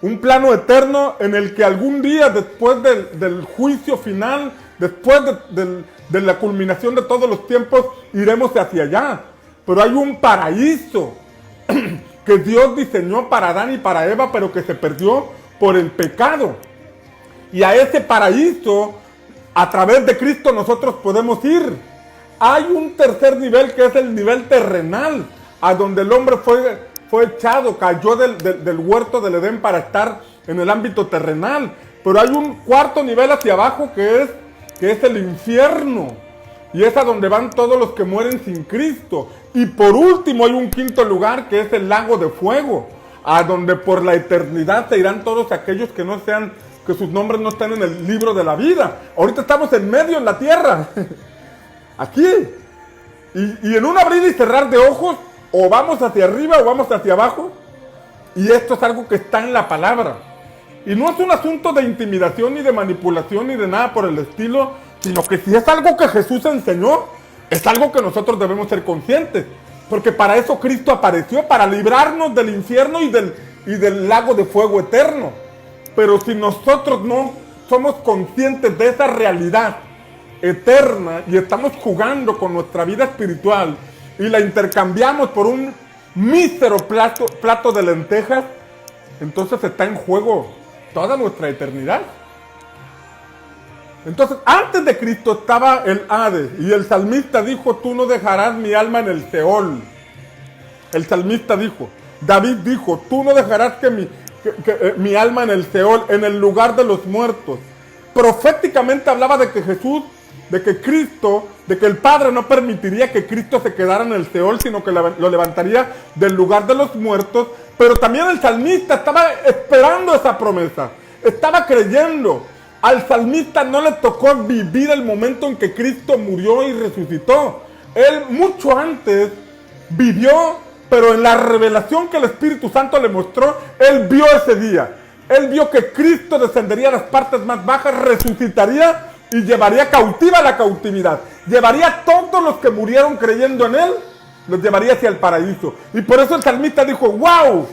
en el que algún día, después del juicio final, después de la culminación de todos los tiempos, iremos hacia allá. Pero hay un paraíso que Dios diseñó para Adán y para Eva, pero que se perdió por el pecado. Y a ese paraíso, a través de Cristo, nosotros podemos ir. Hay un tercer nivel que es el nivel terrenal, a donde el hombre fue echado, cayó del huerto del Edén para estar en el ámbito terrenal. Pero hay un cuarto nivel hacia abajo que es el infierno. Y es a donde van todos los que mueren sin Cristo. Y por último hay un quinto lugar que es el lago de fuego, a donde por la eternidad se irán todos aquellos que sus nombres no están en el libro de la vida. Ahorita estamos en medio en la tierra. Aquí. Y en un abrir y cerrar de ojos, o vamos hacia arriba o vamos hacia abajo. Y esto es algo que está en la palabra. Y no es un asunto de intimidación, ni de manipulación, ni de nada por el estilo, sino que si es algo que Jesús enseñó, es algo que nosotros debemos ser conscientes. Porque para eso Cristo apareció, para librarnos del infierno y del lago de fuego eterno. Pero si nosotros no somos conscientes de esa realidad eterna y estamos jugando con nuestra vida espiritual y la intercambiamos por un mísero plato de lentejas, entonces está en juego toda nuestra eternidad. Entonces, antes de Cristo estaba el Hades, y el salmista dijo: tú no dejarás mi alma en el Seol. El salmista dijo, David dijo: tú no dejarás que mi alma en el Seol, en el lugar de los muertos. Proféticamente hablaba de que Jesús, de que Cristo, de que el Padre no permitiría que Cristo se quedara en el Seol, sino que lo levantaría del lugar de los muertos. Pero también el salmista estaba esperando esa promesa, estaba creyendo. Al salmista no le tocó vivir el momento en que Cristo murió y resucitó. Él mucho antes vivió, pero en la revelación que el Espíritu Santo le mostró, él vio ese día. Él vio que Cristo descendería a las partes más bajas, resucitaría y llevaría cautiva la cautividad. Llevaría a todos los que murieron creyendo en él, los llevaría hacia el paraíso. Y por eso el salmista dijo: wow,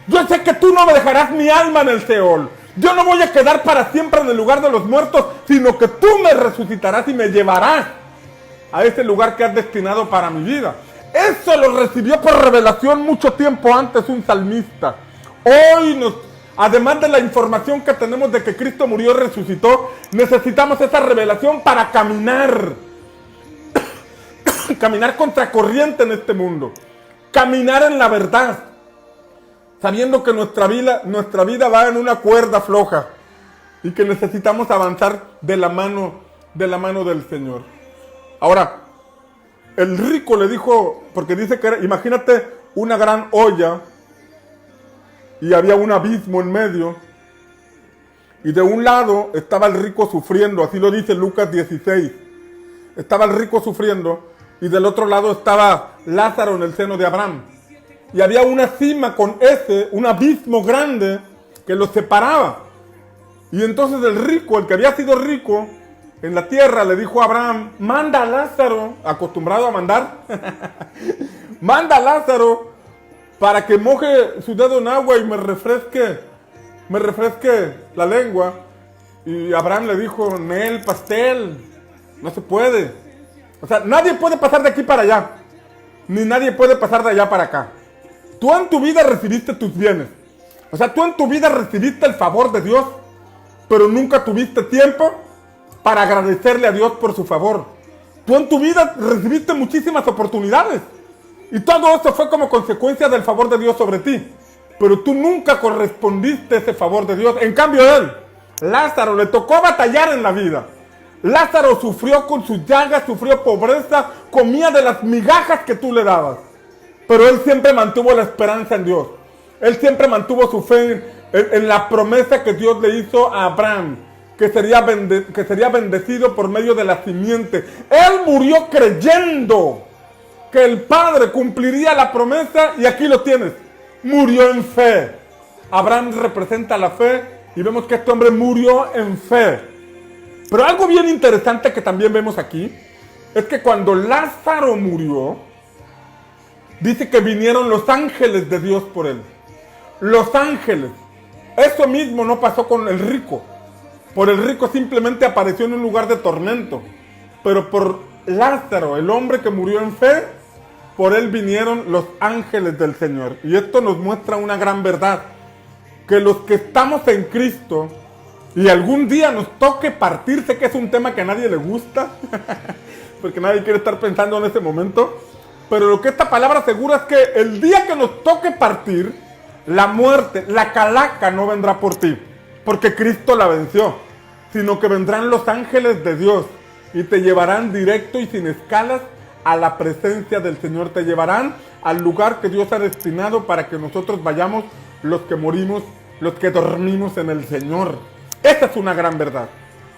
yo sé que tú no me dejarás mi alma en el Seol. Yo no voy a quedar para siempre en el lugar de los muertos, sino que tú me resucitarás y me llevarás a ese lugar que has destinado para mi vida. Eso lo recibió por revelación mucho tiempo antes un salmista. Hoy, además de la información que tenemos de que Cristo murió y resucitó, necesitamos esa revelación para caminar. Caminar contracorriente en este mundo. Caminar en la verdad. Sabiendo que nuestra vida va en una cuerda floja y que necesitamos avanzar de la mano del Señor. Ahora, el rico le dijo, porque dice que era, imagínate una gran olla y había un abismo en medio y de un lado estaba el rico sufriendo, así lo dice Lucas 16. Estaba el rico sufriendo y del otro lado estaba Lázaro en el seno de Abraham. Y había una cima con un abismo grande que los separaba. Y entonces el rico, el que había sido rico en la tierra, le dijo a Abraham, manda a Lázaro, acostumbrado a mandar, manda a Lázaro para que moje su dedo en agua y me refresque la lengua. Y Abraham le dijo, Nel, pastel, no se puede. O sea, nadie puede pasar de aquí para allá, ni nadie puede pasar de allá para acá. Tú en tu vida recibiste tus bienes. O sea, tú en tu vida recibiste el favor de Dios, pero nunca tuviste tiempo para agradecerle a Dios por su favor. Tú en tu vida recibiste muchísimas oportunidades. Y todo eso fue como consecuencia del favor de Dios sobre ti. Pero tú nunca correspondiste a ese favor de Dios. En cambio él, Lázaro, le tocó batallar en la vida. Lázaro sufrió con sus llagas, sufrió pobreza, comía de las migajas que tú le dabas. Pero él siempre mantuvo la esperanza en Dios. Él siempre mantuvo su fe en la promesa que Dios le hizo a Abraham, que sería bendecido por medio de la simiente. Él murió creyendo que el Padre cumpliría la promesa y aquí lo tienes. Murió en fe. Abraham representa la fe y vemos que este hombre murió en fe. Pero algo bien interesante que también vemos aquí es que cuando Lázaro murió, dice que vinieron los ángeles de Dios por él. Los ángeles. Eso mismo no pasó con el rico. Por el rico simplemente apareció en un lugar de tormento. Pero por Lázaro, el hombre que murió en fe, por él vinieron los ángeles del Señor. Y esto nos muestra una gran verdad. Que los que estamos en Cristo y algún día nos toque partir, sé que es un tema que a nadie le gusta, porque nadie quiere estar pensando en ese momento. Pero lo que esta palabra asegura es que el día que nos toque partir, la muerte, la calaca no vendrá por ti, porque Cristo la venció, sino que vendrán los ángeles de Dios y te llevarán directo y sin escalas a la presencia del Señor. Te llevarán al lugar que Dios ha destinado para que nosotros vayamos, los que morimos, los que dormimos en el Señor. Esa es una gran verdad.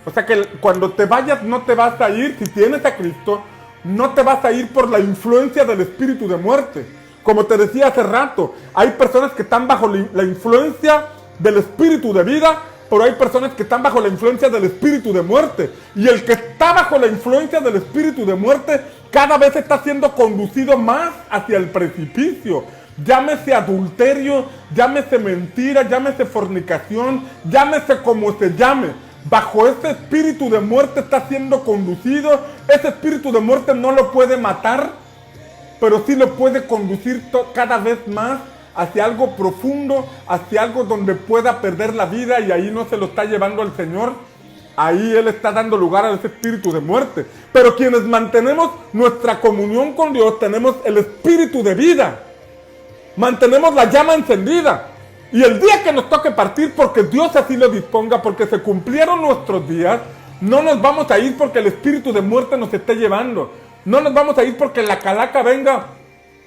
O sea que cuando te vayas no te vas a ir, si tienes a Cristo, no te vas a ir por la influencia del espíritu de muerte. Como te decía hace rato, hay personas que están bajo la influencia del espíritu de vida, pero hay personas que están bajo la influencia del espíritu de muerte. Y el que está bajo la influencia del espíritu de muerte, cada vez está siendo conducido más hacia el precipicio. Llámese adulterio, llámese mentira, llámese fornicación, llámese como se llame. Bajo ese espíritu de muerte está siendo conducido. Ese espíritu de muerte no lo puede matar, pero sí lo puede conducir cada vez más hacia algo profundo, hacia algo donde pueda perder la vida, y ahí no se lo está llevando al Señor. Ahí Él está dando lugar a ese espíritu de muerte. Pero quienes mantenemos nuestra comunión con Dios, tenemos el espíritu de vida. Mantenemos la llama encendida. Y el día que nos toque partir, porque Dios así lo disponga, porque se cumplieron nuestros días, no nos vamos a ir porque el espíritu de muerte nos esté llevando. No nos vamos a ir porque la calaca venga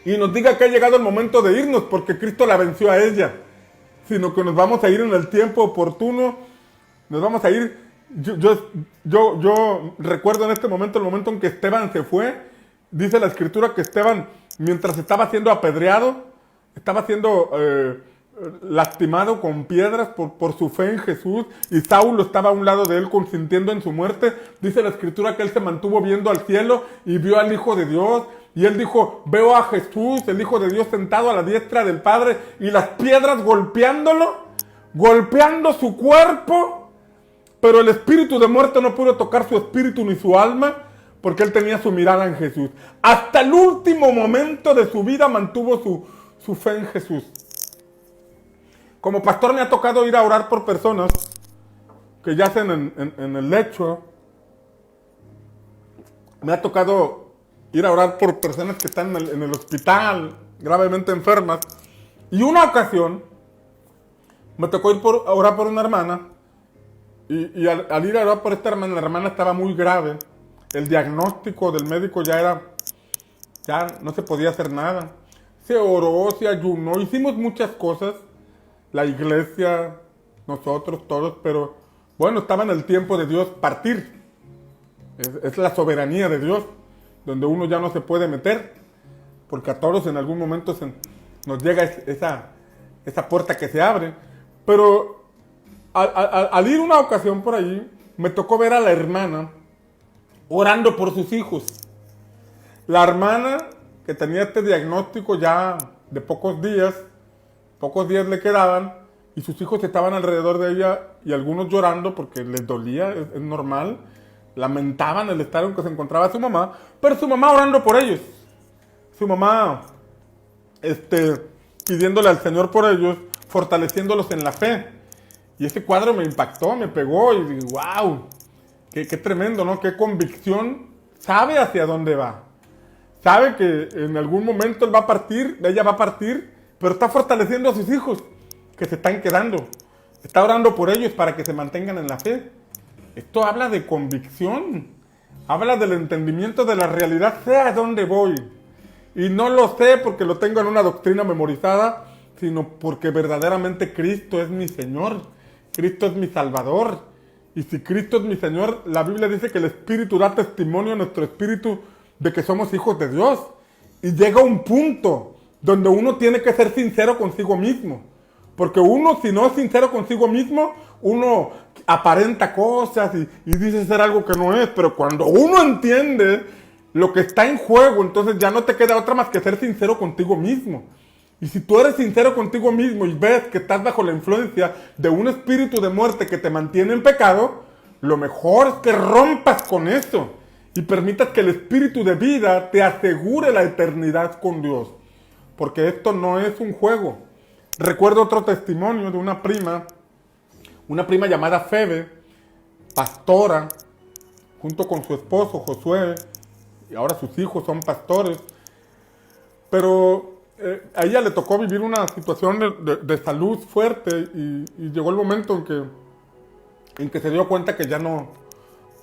y nos diga que ha llegado el momento de irnos, porque Cristo la venció a ella. Sino que nos vamos a ir en el tiempo oportuno. Nos vamos a ir. Yo recuerdo en este momento, el momento en que Esteban se fue. Dice la escritura que Esteban, mientras estaba siendo apedreado, estaba siendo lastimado con piedras por su fe en Jesús, y Saulo estaba a un lado de él consintiendo en su muerte. Dice la escritura que él se mantuvo viendo al cielo y vio al Hijo de Dios, y él dijo: veo a Jesús, el Hijo de Dios, sentado a la diestra del Padre, y las piedras golpeándolo golpeando su cuerpo, pero el espíritu de muerte no pudo tocar su espíritu ni su alma, porque él tenía su mirada en Jesús. Hasta el último momento de su vida mantuvo su fe en Jesús. Como pastor me ha tocado ir a orar por personas que yacen en el lecho. Me ha tocado ir a orar por personas que están en el hospital, gravemente enfermas. Y una ocasión me tocó ir a orar por una hermana. Y al ir a orar por esta hermana, la hermana estaba muy grave. El diagnóstico del médico ya no se podía hacer nada. Se oró, se ayunó, hicimos muchas cosas. La iglesia, nosotros, todos, pero bueno, estaba en el tiempo de Dios partir. Es la soberanía de Dios, donde uno ya no se puede meter, porque a todos en algún momento nos llega esa puerta que se abre. Pero al ir una ocasión por ahí, me tocó ver a la hermana orando por sus hijos. La hermana que tenía este diagnóstico ya de pocos días le quedaban, y sus hijos estaban alrededor de ella, y algunos llorando porque les dolía, es normal, lamentaban el estado en que se encontraba su mamá, pero su mamá orando por ellos, su mamá pidiéndole al Señor por ellos, fortaleciéndolos en la fe. Y ese cuadro me impactó, me pegó, y digo, wow, qué tremendo, ¿no? Qué convicción. Sabe hacia dónde va. Sabe que en algún momento ella va a partir, pero está fortaleciendo a sus hijos que se están quedando. Está orando por ellos para que se mantengan en la fe. Esto habla de convicción. Habla del entendimiento de la realidad. Sé a dónde voy. Y no lo sé porque lo tengo en una doctrina memorizada, sino porque verdaderamente Cristo es mi Señor. Cristo es mi Salvador. Y si Cristo es mi Señor, la Biblia dice que el Espíritu da testimonio a nuestro espíritu de que somos hijos de Dios. Y llega un punto donde uno tiene que ser sincero consigo mismo. Porque uno, si no es sincero consigo mismo, uno aparenta cosas y dice ser algo que no es. Pero cuando uno entiende lo que está en juego, entonces ya no te queda otra más que ser sincero contigo mismo. Y si tú eres sincero contigo mismo y ves que estás bajo la influencia de un espíritu de muerte que te mantiene en pecado, lo mejor es que rompas con eso y permitas que el espíritu de vida te asegure la eternidad con Dios. Porque esto no es un juego. Recuerdo otro testimonio de una prima llamada Febe, pastora, junto con su esposo Josué, y ahora sus hijos son pastores. Pero a ella le tocó vivir una situación de salud fuerte y llegó el momento en que se dio cuenta que ya no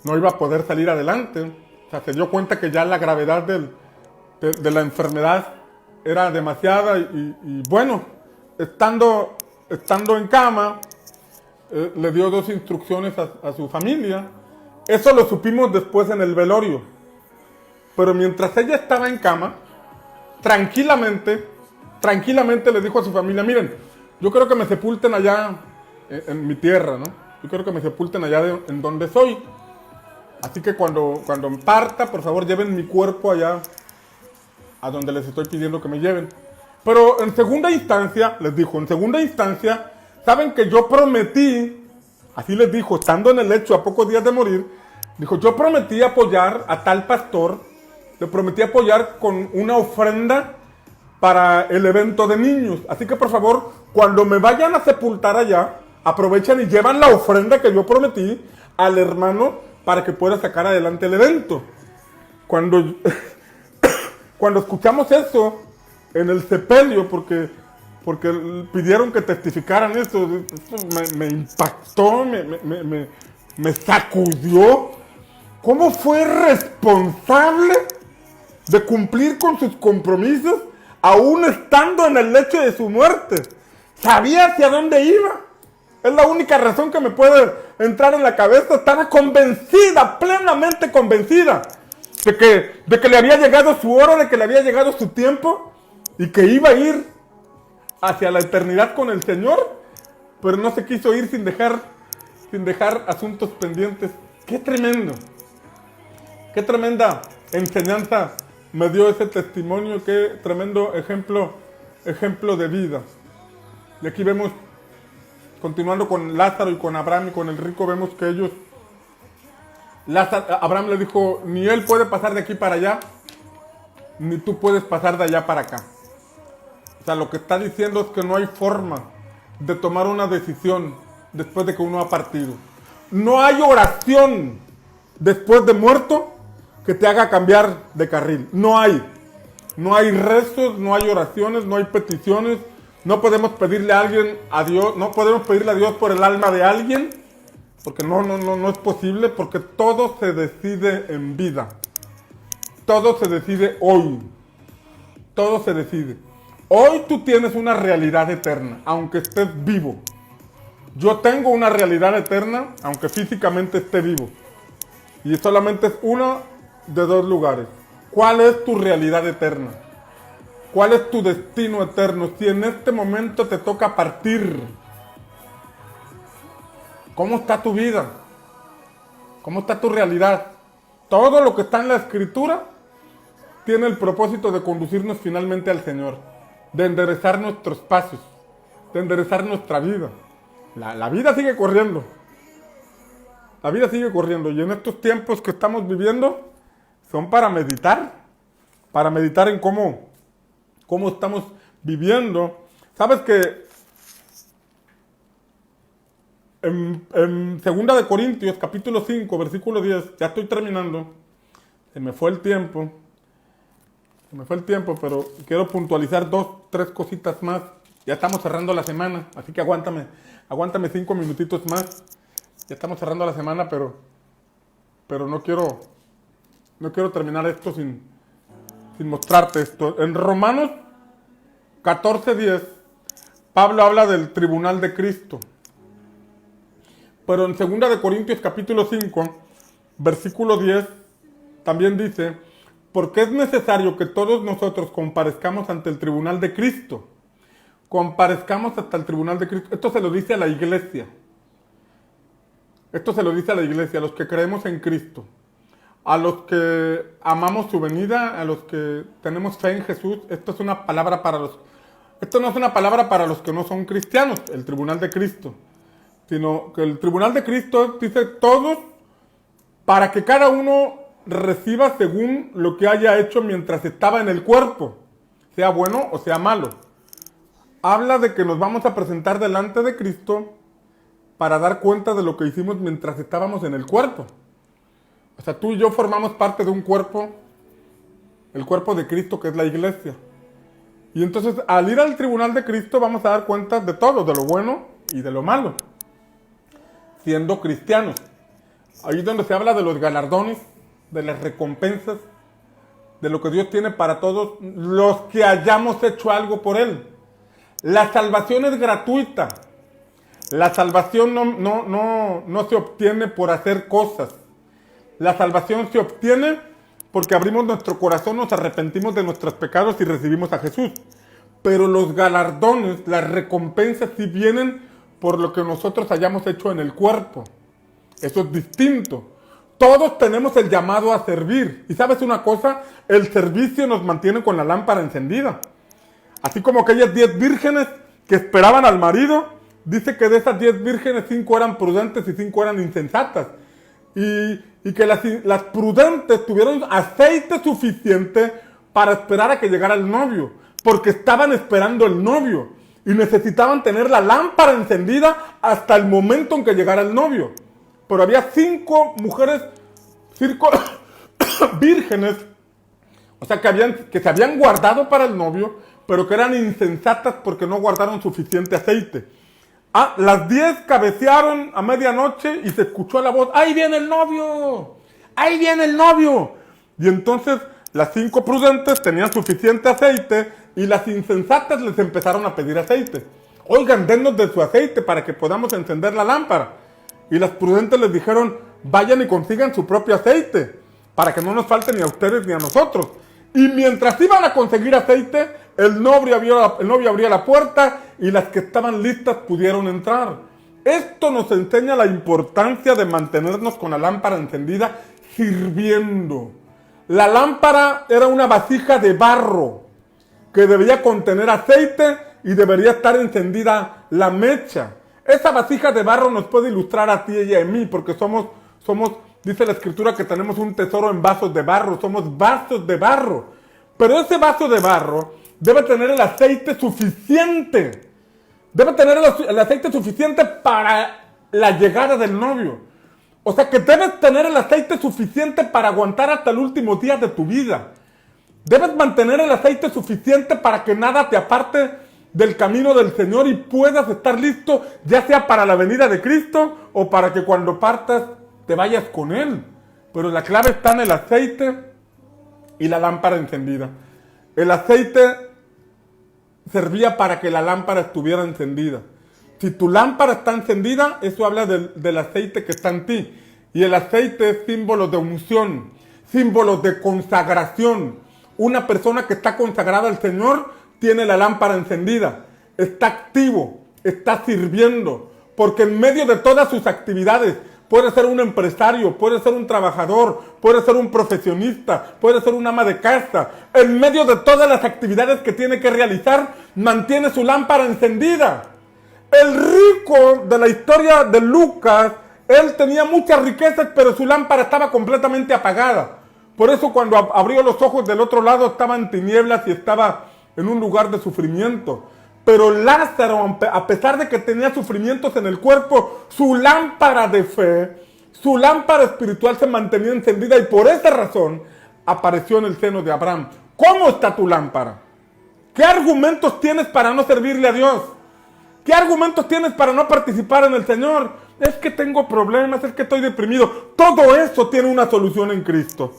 iba a poder salir adelante. O sea, se dio cuenta que ya la gravedad de la enfermedad era demasiada y bueno, estando en cama, le dio 2 instrucciones a su familia. Eso lo supimos después en el velorio. Pero mientras ella estaba en cama, tranquilamente le dijo a su familia, miren, yo quiero que me sepulten allá en mi tierra, ¿no? Yo quiero que me sepulten allá en donde soy. Así que cuando parta, por favor, lleven mi cuerpo allá a donde les estoy pidiendo que me lleven. Pero en segunda instancia, les dijo, saben que yo prometí, así les dijo, estando en el lecho a pocos días de morir, dijo, yo prometí apoyar a tal pastor, le prometí apoyar con una ofrenda para el evento de niños. Así que por favor, cuando me vayan a sepultar allá, aprovechen y llevan la ofrenda que yo prometí al hermano para que pueda sacar adelante el evento. Cuando escuchamos eso en el sepelio, porque pidieron que testificaran eso me impactó, me sacudió. ¿Cómo fue responsable de cumplir con sus compromisos aún estando en el lecho de su muerte? Sabía hacia dónde iba. Es la única razón que me puede entrar en la cabeza. Estaba convencida, plenamente convencida, de que le había llegado su hora, de que le había llegado su tiempo y que iba a ir hacia la eternidad con el Señor, pero no se quiso ir sin dejar asuntos pendientes. ¡Qué tremendo! ¡Qué tremenda enseñanza me dio ese testimonio! ¡Qué tremendo ejemplo de vida! Y aquí vemos continuando con Lázaro y con Abraham y con el rico, vemos que ellos, Abraham le dijo, ni él puede pasar de aquí para allá, ni tú puedes pasar de allá para acá. O sea, lo que está diciendo es que no hay forma de tomar una decisión después de que uno ha partido. No hay oración después de muerto que te haga cambiar de carril. No hay. No hay rezos, no hay oraciones, no hay peticiones. No podemos pedirle a alguien a Dios, no podemos pedirle a Dios por el alma de alguien, porque no es posible, porque todo se decide en vida. Todo se decide hoy. Todo se decide. Hoy tú tienes una realidad eterna, aunque estés vivo. Yo tengo una realidad eterna, aunque físicamente esté vivo. Y solamente es uno de dos lugares. ¿Cuál es tu realidad eterna? ¿Cuál es tu destino eterno? Si en este momento te toca partir, ¿cómo está tu vida? ¿Cómo está tu realidad? Todo lo que está en la Escritura tiene el propósito de conducirnos finalmente al Señor, de enderezar nuestros pasos, de enderezar nuestra vida. La vida sigue corriendo. La vida sigue corriendo. Y en estos tiempos que estamos viviendo son para meditar en cómo estamos viviendo. Sabes que en 2 de Corintios, capítulo 5, versículo 10, ya estoy terminando, se me fue el tiempo, pero quiero puntualizar 3 cositas más. Ya estamos cerrando la semana, así que aguántame 5 minutitos más. Ya estamos cerrando la semana, pero no quiero terminar esto sin mostrarte esto. En Romanos 14:10, Pablo habla del tribunal de Cristo. Pero en 2 de Corintios capítulo 5, versículo 10, también dice, porque es necesario que todos nosotros comparezcamos ante el tribunal de Cristo. Comparezcamos hasta el tribunal de Cristo. Esto se lo dice a la iglesia. Esto se lo dice a la iglesia, a los que creemos en Cristo, a los que amamos su venida, a los que tenemos fe en Jesús. Esto no es una palabra para los que no son cristianos, el tribunal de Cristo, sino que el tribunal de Cristo dice todos, para que cada uno reciba según lo que haya hecho mientras estaba en el cuerpo, sea bueno o sea malo. Habla de que nos vamos a presentar delante de Cristo para dar cuenta de lo que hicimos mientras estábamos en el cuerpo. O sea, tú y yo formamos parte de un cuerpo, el cuerpo de Cristo, que es la iglesia. Y entonces, al ir al tribunal de Cristo, vamos a dar cuenta de todo, de lo bueno y de lo malo, siendo cristianos. Ahí es donde se habla de los galardones, de las recompensas, de lo que Dios tiene para todos los que hayamos hecho algo por Él. La salvación es gratuita. La salvación no se obtiene por hacer cosas. La salvación se obtiene porque abrimos nuestro corazón, nos arrepentimos de nuestros pecados y recibimos a Jesús. Pero los galardones, las recompensas sí vienen por lo que nosotros hayamos hecho en el cuerpo. Eso es distinto. Todos tenemos el llamado a servir. Y ¿sabes una cosa? El servicio nos mantiene con la lámpara encendida. Así como aquellas 10 vírgenes que esperaban al marido, dice que de esas 10 vírgenes 5 eran prudentes y 5 eran insensatas. Y que las prudentes tuvieron aceite suficiente para esperar a que llegara el novio, porque estaban esperando el novio y necesitaban tener la lámpara encendida hasta el momento en que llegara el novio. Pero había 5 mujeres, 5 vírgenes, o sea, que se habían guardado para el novio, pero que eran insensatas porque no guardaron suficiente aceite. Las 10 cabecearon a medianoche y se escuchó la voz, ¡ahí viene el novio! ¡Ahí viene el novio! Y entonces las 5 prudentes tenían suficiente aceite y las insensatas les empezaron a pedir aceite. Oigan, dennos de su aceite para que podamos encender la lámpara. Y las prudentes les dijeron, vayan y consigan su propio aceite, para que no nos falte ni a ustedes ni a nosotros. Y mientras iban a conseguir aceite, el novio abría la puerta y las que estaban listas pudieron entrar. Esto nos enseña la importancia de mantenernos con la lámpara encendida sirviendo. La lámpara era una vasija de barro que debía contener aceite y debería estar encendida la mecha. Esa vasija de barro nos puede ilustrar a ti y a mí, porque somos, dice la Escritura que tenemos un tesoro en vasos de barro, somos vasos de barro. Pero ese vaso de barro debe tener el aceite suficiente. Debe tener el aceite suficiente para la llegada del novio. O sea que debes tener el aceite suficiente para aguantar hasta el último día de tu vida. Debes mantener el aceite suficiente para que nada te aparte del camino del Señor y puedas estar listo, ya sea para la venida de Cristo o para que cuando partas te vayas con Él. Pero la clave está en el aceite y la lámpara encendida. El aceite servía para que la lámpara estuviera encendida. Si tu lámpara está encendida, eso habla del aceite que está en ti. Y el aceite es símbolo de unción, símbolo de consagración. Una persona que está consagrada al Señor tiene la lámpara encendida, está activo, está sirviendo, porque en medio de todas sus actividades, puede ser un empresario, puede ser un trabajador, puede ser un profesionista, puede ser un ama de casa, en medio de todas las actividades que tiene que realizar, mantiene su lámpara encendida. El rico de la historia de Lucas, él tenía muchas riquezas, pero su lámpara estaba completamente apagada. Por eso cuando abrió los ojos del otro lado estaba en tinieblas y estaba en un lugar de sufrimiento. Pero Lázaro, a pesar de que tenía sufrimientos en el cuerpo, su lámpara de fe, su lámpara espiritual se mantenía encendida y por esa razón apareció en el seno de Abraham. ¿Cómo está tu lámpara? ¿Qué argumentos tienes para no servirle a Dios? ¿Qué argumentos tienes para no participar en el Señor? Es que tengo problemas, es que estoy deprimido. Todo eso tiene una solución en Cristo.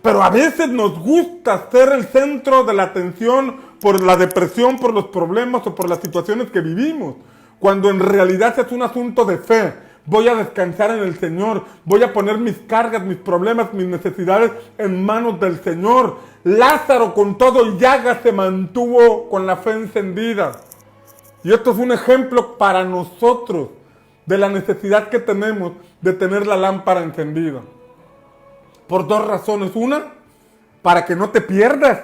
Pero a veces nos gusta ser el centro de la atención por la depresión, por los problemas o por las situaciones que vivimos, cuando en realidad es un asunto de fe. Voy a descansar en el Señor, voy a poner mis cargas, mis problemas, mis necesidades en manos del Señor. Lázaro con todo y llagas se mantuvo con la fe encendida. Y esto es un ejemplo para nosotros de la necesidad que tenemos de tener la lámpara encendida. Por dos razones. Una, para que no te pierdas.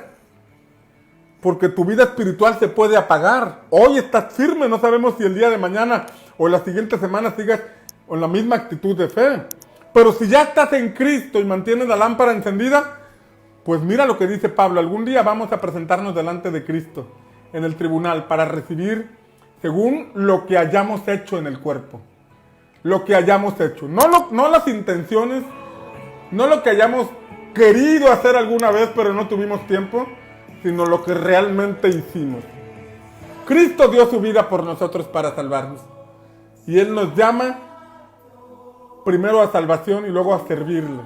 Porque tu vida espiritual se puede apagar. Hoy estás firme, no sabemos si el día de mañana o la siguiente semana sigas con la misma actitud de fe. Pero si ya estás en Cristo y mantienes la lámpara encendida, pues mira lo que dice Pablo. Algún día vamos a presentarnos delante de Cristo en el tribunal para recibir según lo que hayamos hecho en el cuerpo. Lo que hayamos hecho. No las intenciones. No lo que hayamos querido hacer alguna vez, pero no tuvimos tiempo, sino lo que realmente hicimos. Cristo dio su vida por nosotros para salvarnos. Y Él nos llama primero a salvación y luego a servirle.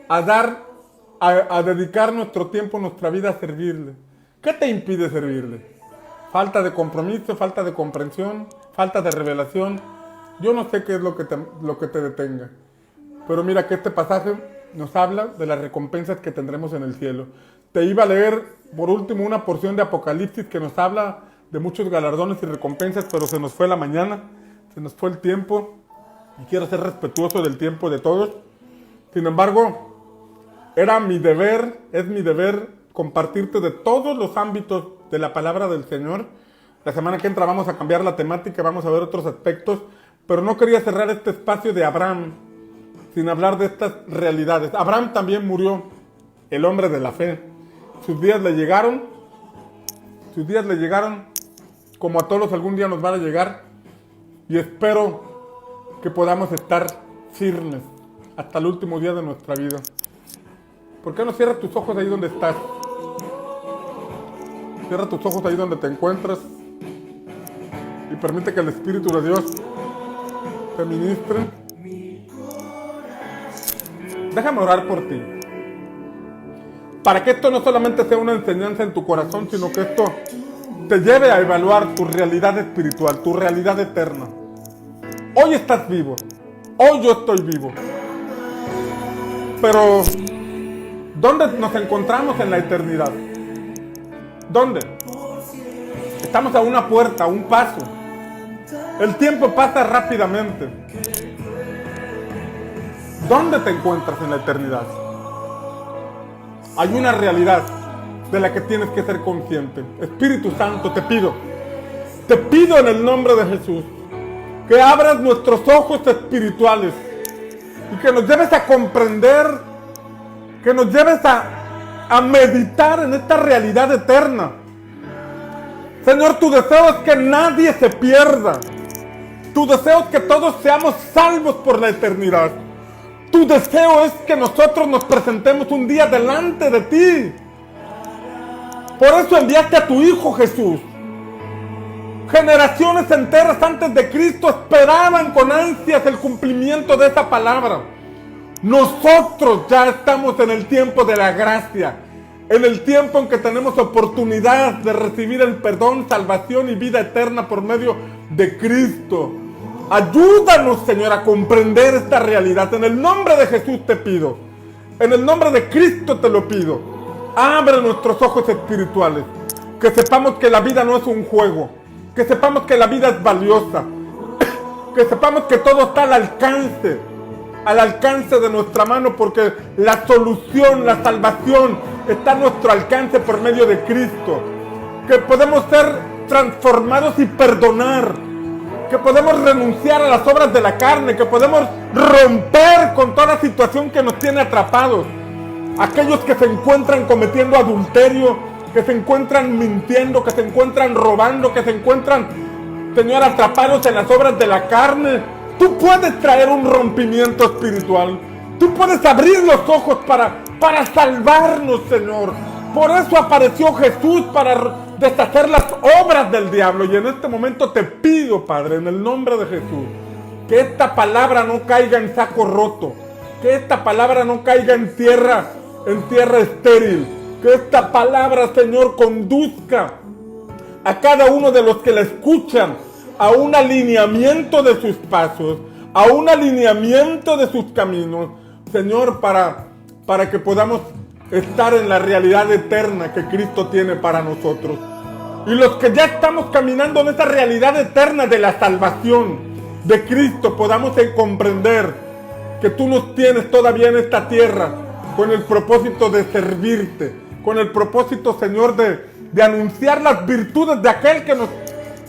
A dedicar nuestro tiempo, nuestra vida a servirle. ¿Qué te impide servirle? Falta de compromiso, falta de comprensión, falta de revelación. Yo no sé qué es lo que te detenga. Pero mira que este pasaje nos habla de las recompensas que tendremos en el cielo. Te iba a leer por último una porción de Apocalipsis que nos habla de muchos galardones y recompensas, pero se nos fue la mañana, se nos fue el tiempo y quiero ser respetuoso del tiempo de todos. Sin embargo, es mi deber compartirte de todos los ámbitos de la palabra del Señor. La semana que entra vamos a cambiar la temática, vamos a ver otros aspectos, pero no quería cerrar este espacio de Abraham sin hablar de estas realidades. Abraham también murió, el hombre de la fe. Sus días le llegaron como a todos algún día nos van a llegar, y espero que podamos estar firmes hasta el último día de nuestra vida. ¿Por qué no cierras tus ojos ahí donde estás? Cierra tus ojos ahí donde te encuentras y permite que el Espíritu de Dios te ministre. Déjame orar por ti. Para que esto no solamente sea una enseñanza en tu corazón, sino que esto te lleve a evaluar tu realidad espiritual, tu realidad eterna. Hoy estás vivo. Hoy yo estoy vivo. Pero, ¿dónde nos encontramos en la eternidad? ¿Dónde? Estamos a una puerta, a un paso. El tiempo pasa rápidamente. ¿Dónde te encuentras en la eternidad? Hay una realidad de la que tienes que ser consciente. Espíritu Santo, te pido en el nombre de Jesús, que abras nuestros ojos espirituales y que nos lleves a comprender, que nos lleves a meditar en esta realidad eterna. Señor, tu deseo es que nadie se pierda. Tu deseo es que todos seamos salvos por la eternidad. Tu deseo es que nosotros nos presentemos un día delante de ti. Por eso enviaste a tu Hijo Jesús. Generaciones enteras antes de Cristo esperaban con ansias el cumplimiento de esa palabra. Nosotros ya estamos en el tiempo de la gracia, en el tiempo en que tenemos oportunidad de recibir el perdón, salvación y vida eterna por medio de Cristo. Ayúdanos, Señor, a comprender esta realidad. En el nombre de Jesús te pido. En el nombre de Cristo te lo pido. Abre nuestros ojos espirituales. Que sepamos que la vida no es un juego. Que sepamos que la vida es valiosa. Que sepamos que todo está al alcance de nuestra mano, porque la solución, la salvación está a nuestro alcance por medio de Cristo. Que podemos ser transformados y perdonar. Que podemos renunciar a las obras de la carne, que podemos romper con toda situación que nos tiene atrapados. Aquellos que se encuentran cometiendo adulterio, que se encuentran mintiendo, que se encuentran robando, que se encuentran, Señor, atrapados en las obras de la carne. Tú puedes traer un rompimiento espiritual. Tú puedes abrir los ojos para salvarnos, Señor. Por eso apareció Jesús, para deshacer las obras del diablo. Y en este momento te pido, Padre, en el nombre de Jesús, que esta palabra no caiga en saco roto, que esta palabra no caiga en tierra estéril, que esta palabra, Señor, conduzca a cada uno de los que la escuchan a un alineamiento de sus pasos, a un alineamiento de sus caminos, Señor, para que podamos estar en la realidad eterna que Cristo tiene para nosotros. Y los que ya estamos caminando en esa realidad eterna de la salvación de Cristo, podamos comprender que tú nos tienes todavía en esta tierra con el propósito de servirte, con el propósito, Señor, de anunciar las virtudes de aquel que nos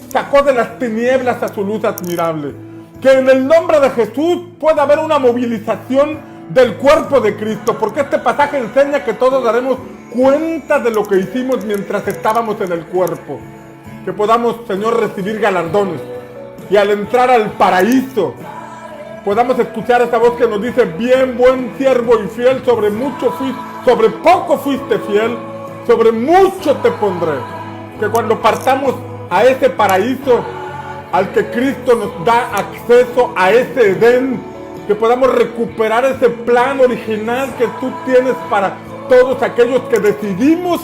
sacó de las tinieblas a su luz admirable. Que en el nombre de Jesús pueda haber una movilización del cuerpo de Cristo, porque este pasaje enseña que todos daremos cuenta de lo que hicimos mientras estábamos en el cuerpo. Que podamos, Señor, recibir galardones y al entrar al paraíso podamos escuchar esa voz que nos dice: bien, buen siervo y fiel, sobre poco fuiste fiel, sobre mucho te pondré. Que cuando partamos a ese paraíso al que Cristo nos da acceso, a ese Edén, que podamos recuperar ese plan original que tú tienes para todos aquellos que decidimos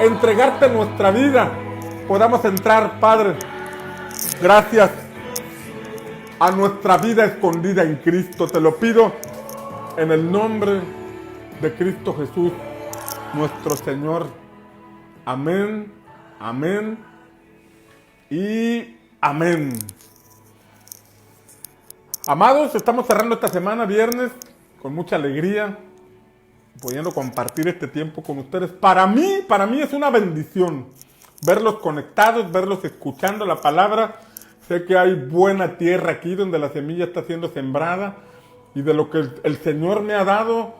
entregarte nuestra vida, podamos entrar, Padre, gracias a nuestra vida escondida en Cristo. Te lo pido en el nombre de Cristo Jesús, nuestro Señor. Amén, amén y amén. Amados, estamos cerrando esta semana, viernes, con mucha alegría, pudiendo compartir este tiempo con ustedes. Para mí es una bendición verlos conectados, verlos escuchando la palabra. Sé que hay buena tierra aquí donde la semilla está siendo sembrada, y de lo que el Señor me ha dado,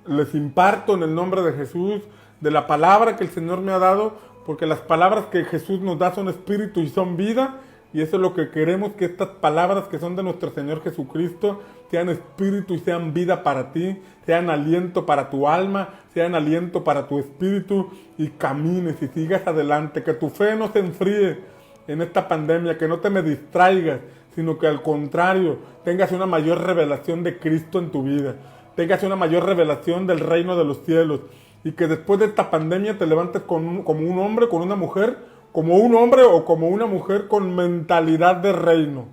les imparto en el nombre de Jesús, de la palabra que el Señor me ha dado, porque las palabras que Jesús nos da son espíritu y son vida. Y eso es lo que queremos, que estas palabras que son de nuestro Señor Jesucristo sean espíritu y sean vida para ti, sean aliento para tu alma, sean aliento para tu espíritu, y camines y sigas adelante. Que tu fe no se enfríe en esta pandemia, que no te me distraigas, sino que al contrario, tengas una mayor revelación de Cristo en tu vida, tengas una mayor revelación del reino de los cielos, y que después de esta pandemia te levantes como un hombre, con una mujer, como un hombre o como una mujer con mentalidad de reino,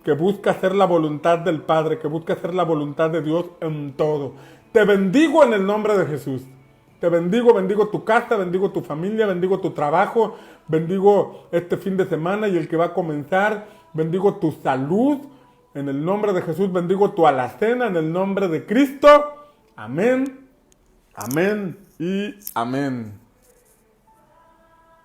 que busca hacer la voluntad del Padre, que busca hacer la voluntad de Dios en todo. Te bendigo en el nombre de Jesús. Te bendigo, bendigo tu casa, bendigo tu familia, bendigo tu trabajo, bendigo este fin de semana y el que va a comenzar, bendigo tu salud, en el nombre de Jesús, bendigo tu alacena, en el nombre de Cristo. Amén, amén y amén.